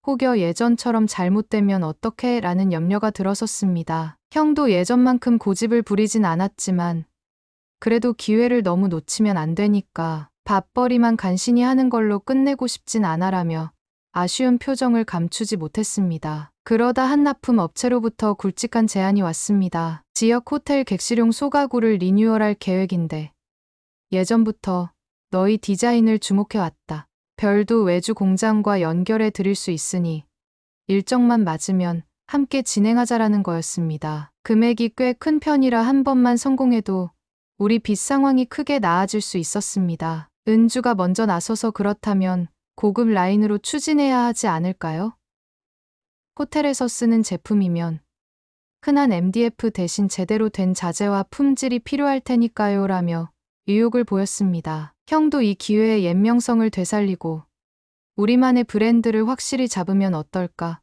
혹여 예전처럼 잘못되면 어떡해? 라는 염려가 들었었습니다. 형도 예전만큼 고집을 부리진 않았지만 그래도 기회를 너무 놓치면 안 되니까 밥벌이만 간신히 하는 걸로 끝내고 싶진 않아라며 아쉬운 표정을 감추지 못했습니다. 그러다 한 납품 업체로부터 굵직한 제안이 왔습니다. 지역 호텔 객실용 소가구를 리뉴얼할 계획인데 예전부터 너희 디자인을 주목해왔다. 별도 외주 공장과 연결해 드릴 수 있으니 일정만 맞으면 함께 진행하자라는 거였습니다. 금액이 꽤 큰 편이라 한 번만 성공해도 우리 빚 상황이 크게 나아질 수 있었습니다. 은주가 먼저 나서서 그렇다면 고급 라인으로 추진해야 하지 않을까요? 호텔에서 쓰는 제품이면 흔한 MDF 대신 제대로 된 자재와 품질이 필요할 테니까요 라며 의욕을 보였습니다. 형도 이 기회에 옛명성을 되살리고 우리만의 브랜드를 확실히 잡으면 어떨까?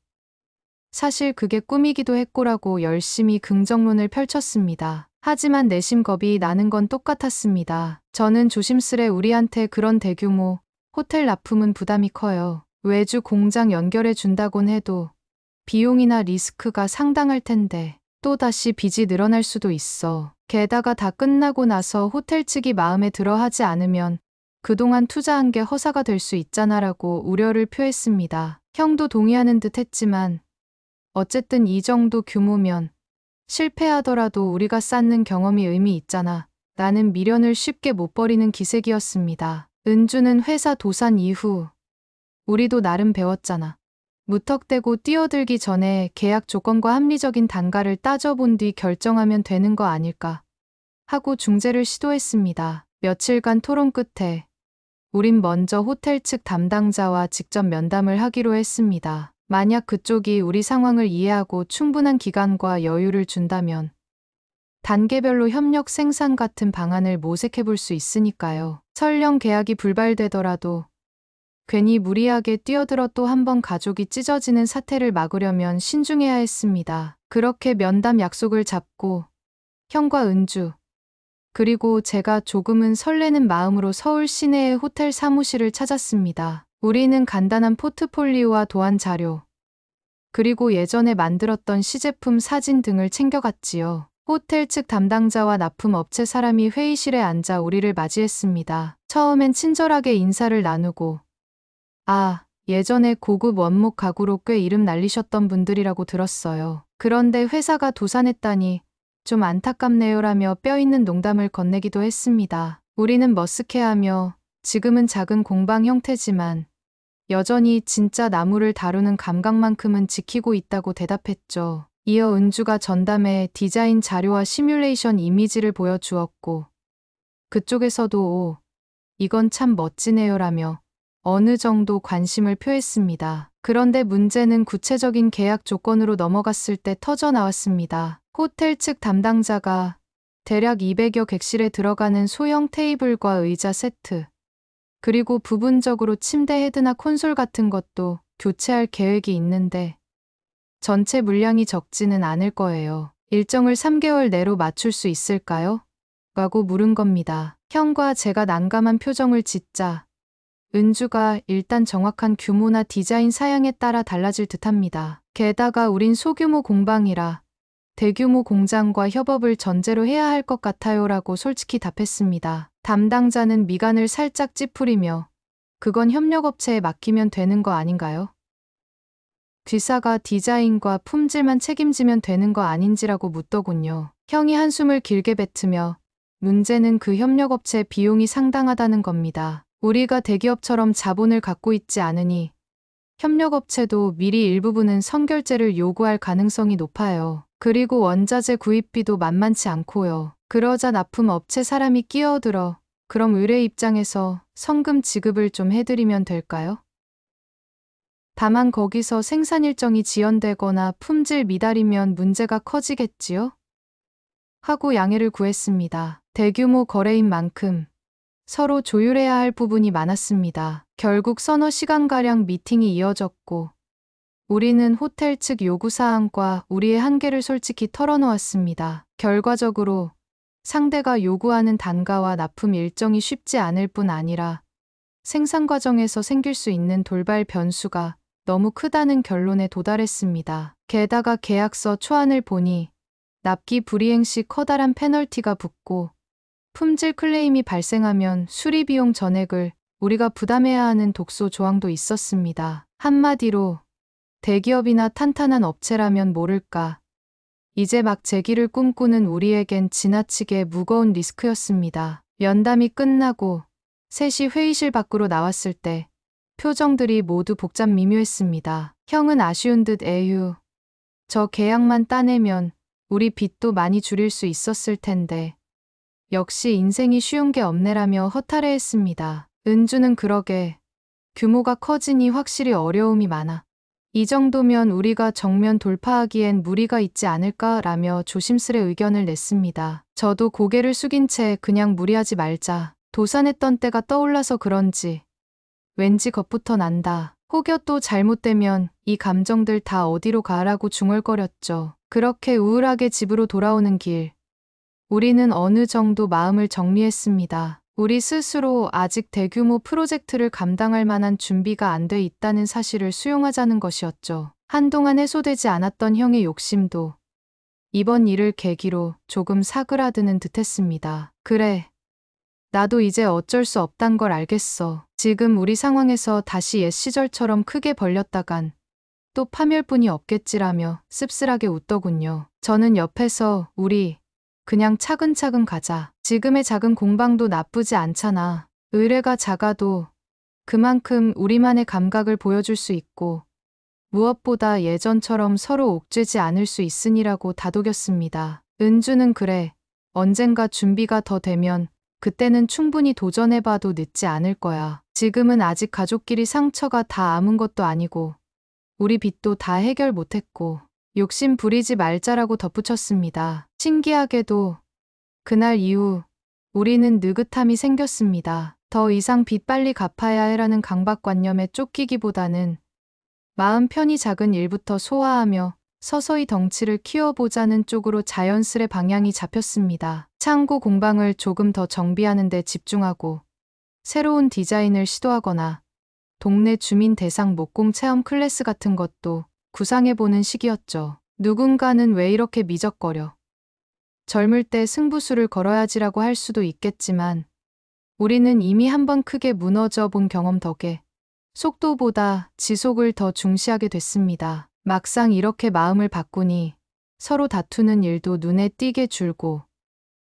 사실 그게 꿈이기도 했고라고 열심히 긍정론을 펼쳤습니다. 하지만 내심 겁이 나는 건 똑같았습니다. 저는 조심스레 우리한테 그런 대규모 호텔 납품은 부담이 커요. 외주 공장 연결해 준다곤 해도 비용이나 리스크가 상당할 텐데 또다시 빚이 늘어날 수도 있어. 게다가 다 끝나고 나서 호텔 측이 마음에 들어 하지 않으면 그동안 투자한 게 허사가 될 수 있잖아라고 우려를 표했습니다. 형도 동의하는 듯 했지만 어쨌든 이 정도 규모면 실패하더라도 우리가 쌓는 경험이 의미 있잖아. 나는 미련을 쉽게 못 버리는 기색이었습니다. 은주는 회사 도산 이후 우리도 나름 배웠잖아. 무턱대고 뛰어들기 전에 계약 조건과 합리적인 단가를 따져본 뒤 결정하면 되는 거 아닐까 하고 중재를 시도했습니다. 며칠간 토론 끝에 우린 먼저 호텔 측 담당자와 직접 면담을 하기로 했습니다. 만약 그쪽이 우리 상황을 이해하고 충분한 기간과 여유를 준다면 단계별로 협력 생산 같은 방안을 모색해 볼 수 있으니까요. 설령 계약이 불발되더라도 괜히 무리하게 뛰어들어 또 한 번 가족이 찢어지는 사태를 막으려면 신중해야 했습니다. 그렇게 면담 약속을 잡고 형과 은주 그리고 제가 조금은 설레는 마음으로 서울 시내의 호텔 사무실을 찾았습니다. 우리는 간단한 포트폴리오와 도안 자료 그리고 예전에 만들었던 시제품 사진 등을 챙겨갔지요. 호텔 측 담당자와 납품 업체 사람이 회의실에 앉아 우리를 맞이했습니다. 처음엔 친절하게 인사를 나누고 아, 예전에 고급 원목 가구로 꽤 이름 날리셨던 분들이라고 들었어요. 그런데 회사가 도산했다니 좀 안타깝네요라며 뼈있는 농담을 건네기도 했습니다. 우리는 머쓱해하며 지금은 작은 공방 형태지만 여전히 진짜 나무를 다루는 감각만큼은 지키고 있다고 대답했죠. 이어 은주가 전담해 디자인 자료와 시뮬레이션 이미지를 보여주었고 그쪽에서도 오, 이건 참 멋지네요라며 어느 정도 관심을 표했습니다. 그런데 문제는 구체적인 계약 조건으로 넘어갔을 때 터져 나왔습니다. 호텔 측 담당자가 대략 200여 객실에 들어가는 소형 테이블과 의자 세트, 그리고 부분적으로 침대 헤드나 콘솔 같은 것도 교체할 계획이 있는데 전체 물량이 적지는 않을 거예요. 일정을 3개월 내로 맞출 수 있을까요? 라고 물은 겁니다. 형과 제가 난감한 표정을 짓자 은주가 일단 정확한 규모나 디자인 사양에 따라 달라질 듯합니다. 게다가 우린 소규모 공방이라 대규모 공장과 협업을 전제로 해야 할 것 같아요 라고 솔직히 답했습니다. 담당자는 미간을 살짝 찌푸리며 그건 협력업체에 맡기면 되는 거 아닌가요? 귀사가 디자인과 품질만 책임지면 되는 거 아닌지라고 묻더군요. 형이 한숨을 길게 뱉으며 문제는 그 협력업체 비용이 상당하다는 겁니다. 우리가 대기업처럼 자본을 갖고 있지 않으니 협력업체도 미리 일부분은 선결제를 요구할 가능성이 높아요. 그리고 원자재 구입비도 만만치 않고요. 그러자 납품업체 사람이 끼어들어 그럼 의뢰 입장에서 성금 지급을 좀 해드리면 될까요? 다만 거기서 생산 일정이 지연되거나 품질 미달이면 문제가 커지겠지요? 하고 양해를 구했습니다. 대규모 거래인 만큼 서로 조율해야 할 부분이 많았습니다. 결국 서너 시간가량 미팅이 이어졌고 우리는 호텔 측 요구사항과 우리의 한계를 솔직히 털어놓았습니다. 결과적으로 상대가 요구하는 단가와 납품 일정이 쉽지 않을 뿐 아니라 생산 과정에서 생길 수 있는 돌발 변수가 너무 크다는 결론에 도달했습니다. 게다가 계약서 초안을 보니 납기 불이행 시 커다란 페널티가 붙고 품질 클레임이 발생하면 수리비용 전액을 우리가 부담해야 하는 독소 조항도 있었습니다. 한마디로 대기업이나 탄탄한 업체라면 모를까. 이제 막 재기를 꿈꾸는 우리에겐 지나치게 무거운 리스크였습니다. 면담이 끝나고 셋이 회의실 밖으로 나왔을 때 표정들이 모두 복잡 미묘했습니다. 형은 아쉬운 듯 에휴. 저 계약만 따내면 우리 빚도 많이 줄일 수 있었을 텐데. 역시 인생이 쉬운 게 없네라며 허탈해했습니다. 은주는 그러게. 규모가 커지니 확실히 어려움이 많아. 이 정도면 우리가 정면 돌파하기엔 무리가 있지 않을까라며 조심스레 의견을 냈습니다. 저도 고개를 숙인 채 그냥 무리하지 말자. 도산했던 때가 떠올라서 그런지 왠지 겁부터 난다. 혹여 또 잘못되면 이 감정들 다 어디로 가라고 중얼거렸죠. 그렇게 우울하게 집으로 돌아오는 길. 우리는 어느 정도 마음을 정리했습니다. 우리 스스로 아직 대규모 프로젝트를 감당할 만한 준비가 안 돼 있다는 사실을 수용하자는 것이었죠. 한동안 해소되지 않았던 형의 욕심도 이번 일을 계기로 조금 사그라드는 듯했습니다. 그래. 나도 이제 어쩔 수 없단 걸 알겠어. 지금 우리 상황에서 다시 옛 시절처럼 크게 벌렸다간 또 파멸뿐이 없겠지라며 씁쓸하게 웃더군요. 저는 옆에서 우리 그냥 차근차근 가자. 지금의 작은 공방도 나쁘지 않잖아. 의뢰가 작아도 그만큼 우리만의 감각을 보여줄 수 있고 무엇보다 예전처럼 서로 옥죄지 않을 수 있으니라고 다독였습니다. 은주는 그래. 언젠가 준비가 더 되면 그때는 충분히 도전해봐도 늦지 않을 거야. 지금은 아직 가족끼리 상처가 다 아문 것도 아니고 우리 빚도 다 해결 못했고 욕심 부리지 말자라고 덧붙였습니다. 신기하게도 그날 이후 우리는 느긋함이 생겼습니다. 더 이상 빚 빨리 갚아야 해라는 강박관념에 쫓기기보다는 마음 편히 작은 일부터 소화하며 서서히 덩치를 키워보자는 쪽으로 자연스레 방향이 잡혔습니다. 창고 공방을 조금 더 정비하는 데 집중하고 새로운 디자인을 시도하거나 동네 주민 대상 목공 체험 클래스 같은 것도 구상해보는 시기였죠. 누군가는 왜 이렇게 미적거려? 젊을 때 승부수를 걸어야지라고 할 수도 있겠지만 우리는 이미 한번 크게 무너져 본 경험 덕에 속도보다 지속을 더 중시하게 됐습니다. 막상 이렇게 마음을 바꾸니 서로 다투는 일도 눈에 띄게 줄고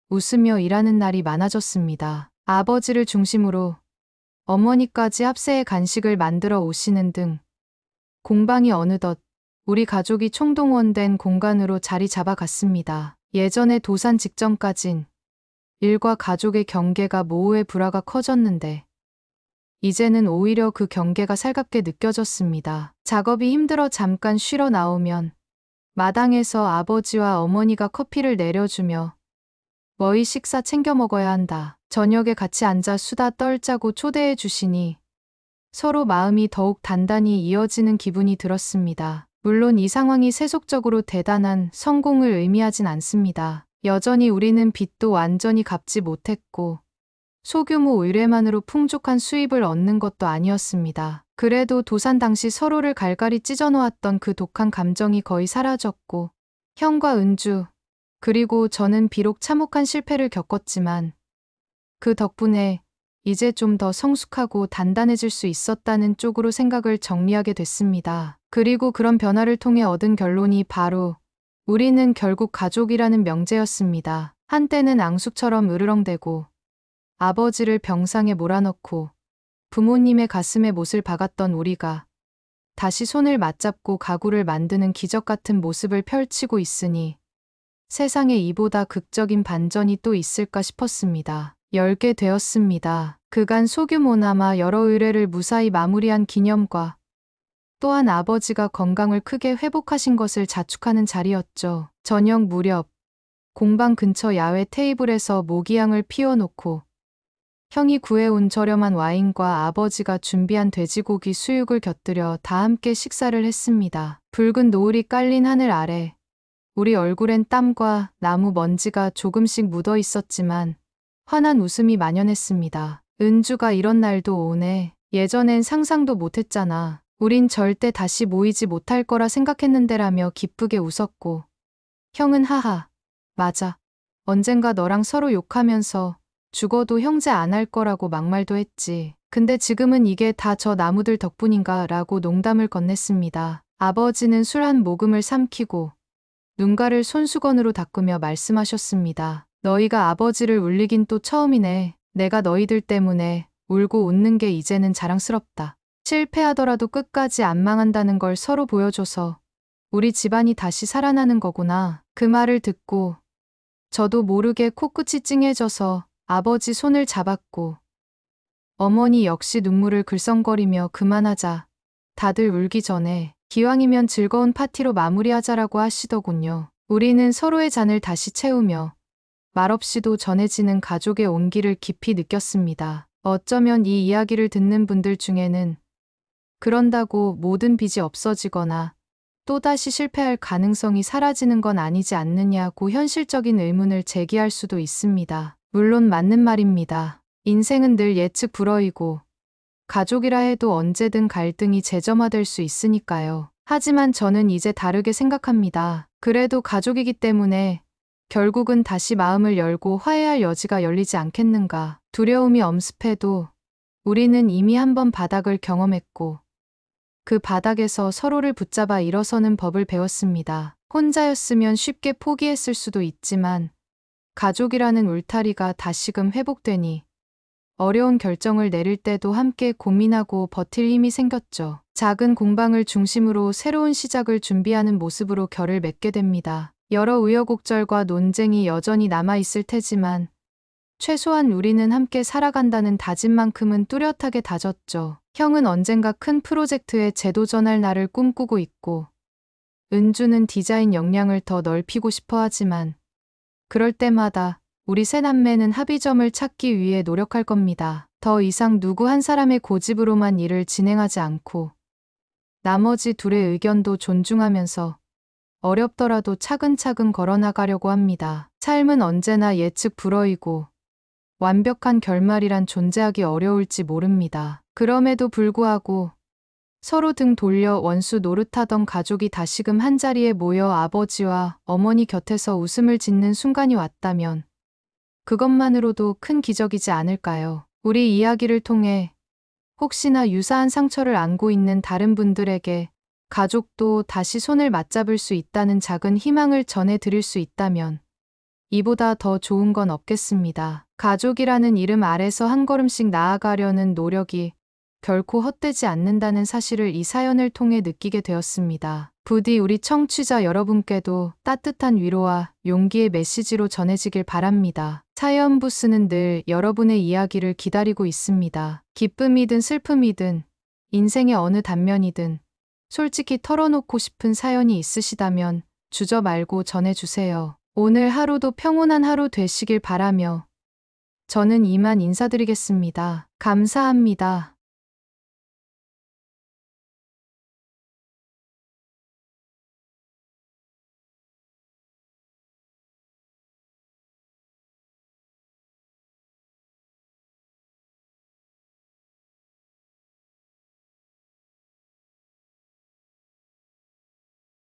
웃으며 일하는 날이 많아졌습니다. 아버지를 중심으로 어머니까지 합세의 간식을 만들어 오시는 등 공방이 어느덧 우리 가족이 총동원된 공간으로 자리 잡아갔습니다. 예전에 도산 직전까진 일과 가족의 경계가 모호해 불화가 커졌는데 이제는 오히려 그 경계가 살갑게 느껴졌습니다. 작업이 힘들어 잠깐 쉬러 나오면 마당에서 아버지와 어머니가 커피를 내려주며 "너희 식사 챙겨 먹어야 한다. 저녁에 같이 앉아 수다 떨자고 초대해 주시니 서로 마음이 더욱 단단히 이어지는 기분이 들었습니다. 물론 이 상황이 세속적으로 대단한 성공을 의미하진 않습니다. 여전히 우리는 빚도 완전히 갚지 못했고 소규모 의뢰만으로 풍족한 수입을 얻는 것도 아니었습니다. 그래도 도산 당시 서로를 갈갈이 찢어놓았던 그 독한 감정이 거의 사라졌고 형과 은주 그리고 저는 비록 참혹한 실패를 겪었지만 그 덕분에 이제 좀 더 성숙하고 단단해질 수 있었다는 쪽으로 생각을 정리하게 됐습니다. 그리고 그런 변화를 통해 얻은 결론이 바로 우리는 결국 가족이라는 명제였습니다. 한때는 앙숙처럼 으르렁대고 아버지를 병상에 몰아넣고 부모님의 가슴에 못을 박았던 우리가 다시 손을 맞잡고 가구를 만드는 기적 같은 모습을 펼치고 있으니 세상에 이보다 극적인 반전이 또 있을까 싶었습니다. 열게 되었습니다. 그간 소규모나마 여러 의뢰를 무사히 마무리한 기념과 또한 아버지가 건강을 크게 회복하신 것을 자축하는 자리였죠. 저녁 무렵 공방 근처 야외 테이블에서 모기향을 피워놓고 형이 구해온 저렴한 와인과 아버지가 준비한 돼지고기 수육을 곁들여 다 함께 식사를 했습니다. 붉은 노을이 깔린 하늘 아래 우리 얼굴엔 땀과 나무 먼지가 조금씩 묻어 있었지만 환한 웃음이 만연했습니다. 은주가 이런 날도 오네. 예전엔 상상도 못했잖아. 우린 절대 다시 모이지 못할 거라 생각했는데라며 기쁘게 웃었고 형은 하하. 맞아. 언젠가 너랑 서로 욕하면서 죽어도 형제 안 할 거라고 막말도 했지. 근데 지금은 이게 다 저 나무들 덕분인가 라고 농담을 건넸습니다. 아버지는 술 한 모금을 삼키고 눈가를 손수건으로 닦으며 말씀하셨습니다. 너희가 아버지를 울리긴 또 처음이네. 내가 너희들 때문에 울고 웃는 게 이제는 자랑스럽다. 실패하더라도 끝까지 안 망한다는 걸 서로 보여줘서 우리 집안이 다시 살아나는 거구나. 그 말을 듣고 저도 모르게 코끝이 찡해져서 아버지 손을 잡았고 어머니 역시 눈물을 글썽거리며 그만하자. 다들 울기 전에 기왕이면 즐거운 파티로 마무리하자라고 하시더군요. 우리는 서로의 잔을 다시 채우며 말없이도 전해지는 가족의 온기를 깊이 느꼈습니다. 어쩌면 이 이야기를 듣는 분들 중에는 그런다고 모든 빚이 없어지거나 또다시 실패할 가능성이 사라지는 건 아니지 않느냐고 현실적인 의문을 제기할 수도 있습니다. 물론 맞는 말입니다. 인생은 늘 예측 불허이고 가족이라 해도 언제든 갈등이 재점화될 수 있으니까요. 하지만 저는 이제 다르게 생각합니다. 그래도 가족이기 때문에 결국은 다시 마음을 열고 화해할 여지가 열리지 않겠는가. 두려움이 엄습해도 우리는 이미 한번 바닥을 경험했고 그 바닥에서 서로를 붙잡아 일어서는 법을 배웠습니다. 혼자였으면 쉽게 포기했을 수도 있지만 가족이라는 울타리가 다시금 회복되니 어려운 결정을 내릴 때도 함께 고민하고 버틸 힘이 생겼죠. 작은 공방을 중심으로 새로운 시작을 준비하는 모습으로 결을 맺게 됩니다. 여러 우여곡절과 논쟁이 여전히 남아있을 테지만 최소한 우리는 함께 살아간다는 다짐만큼은 뚜렷하게 다졌죠. 형은 언젠가 큰 프로젝트에 재도전할 날을 꿈꾸고 있고 은주는 디자인 역량을 더 넓히고 싶어 하지만 그럴 때마다 우리 세 남매는 합의점을 찾기 위해 노력할 겁니다. 더 이상 누구 한 사람의 고집으로만 일을 진행하지 않고 나머지 둘의 의견도 존중하면서 어렵더라도 차근차근 걸어나가려고 합니다. 삶은 언제나 예측 불허이고 완벽한 결말이란 존재하기 어려울지 모릅니다. 그럼에도 불구하고 서로 등 돌려 원수 노릇하던 가족이 다시금 한자리에 모여 아버지와 어머니 곁에서 웃음을 짓는 순간이 왔다면 그것만으로도 큰 기적이지 않을까요? 우리 이야기를 통해 혹시나 유사한 상처를 안고 있는 다른 분들에게 가족도 다시 손을 맞잡을 수 있다는 작은 희망을 전해드릴 수 있다면 이보다 더 좋은 건 없겠습니다. 가족이라는 이름 아래서 한 걸음씩 나아가려는 노력이 결코 헛되지 않는다는 사실을 이 사연을 통해 느끼게 되었습니다. 부디 우리 청취자 여러분께도 따뜻한 위로와 용기의 메시지로 전해지길 바랍니다. 사연 부스는 늘 여러분의 이야기를 기다리고 있습니다. 기쁨이든 슬픔이든 인생의 어느 단면이든 솔직히 털어놓고 싶은 사연이 있으시다면 주저 말고 전해주세요. 오늘 하루도 평온한 하루 되시길 바라며 저는 이만 인사드리겠습니다. 감사합니다.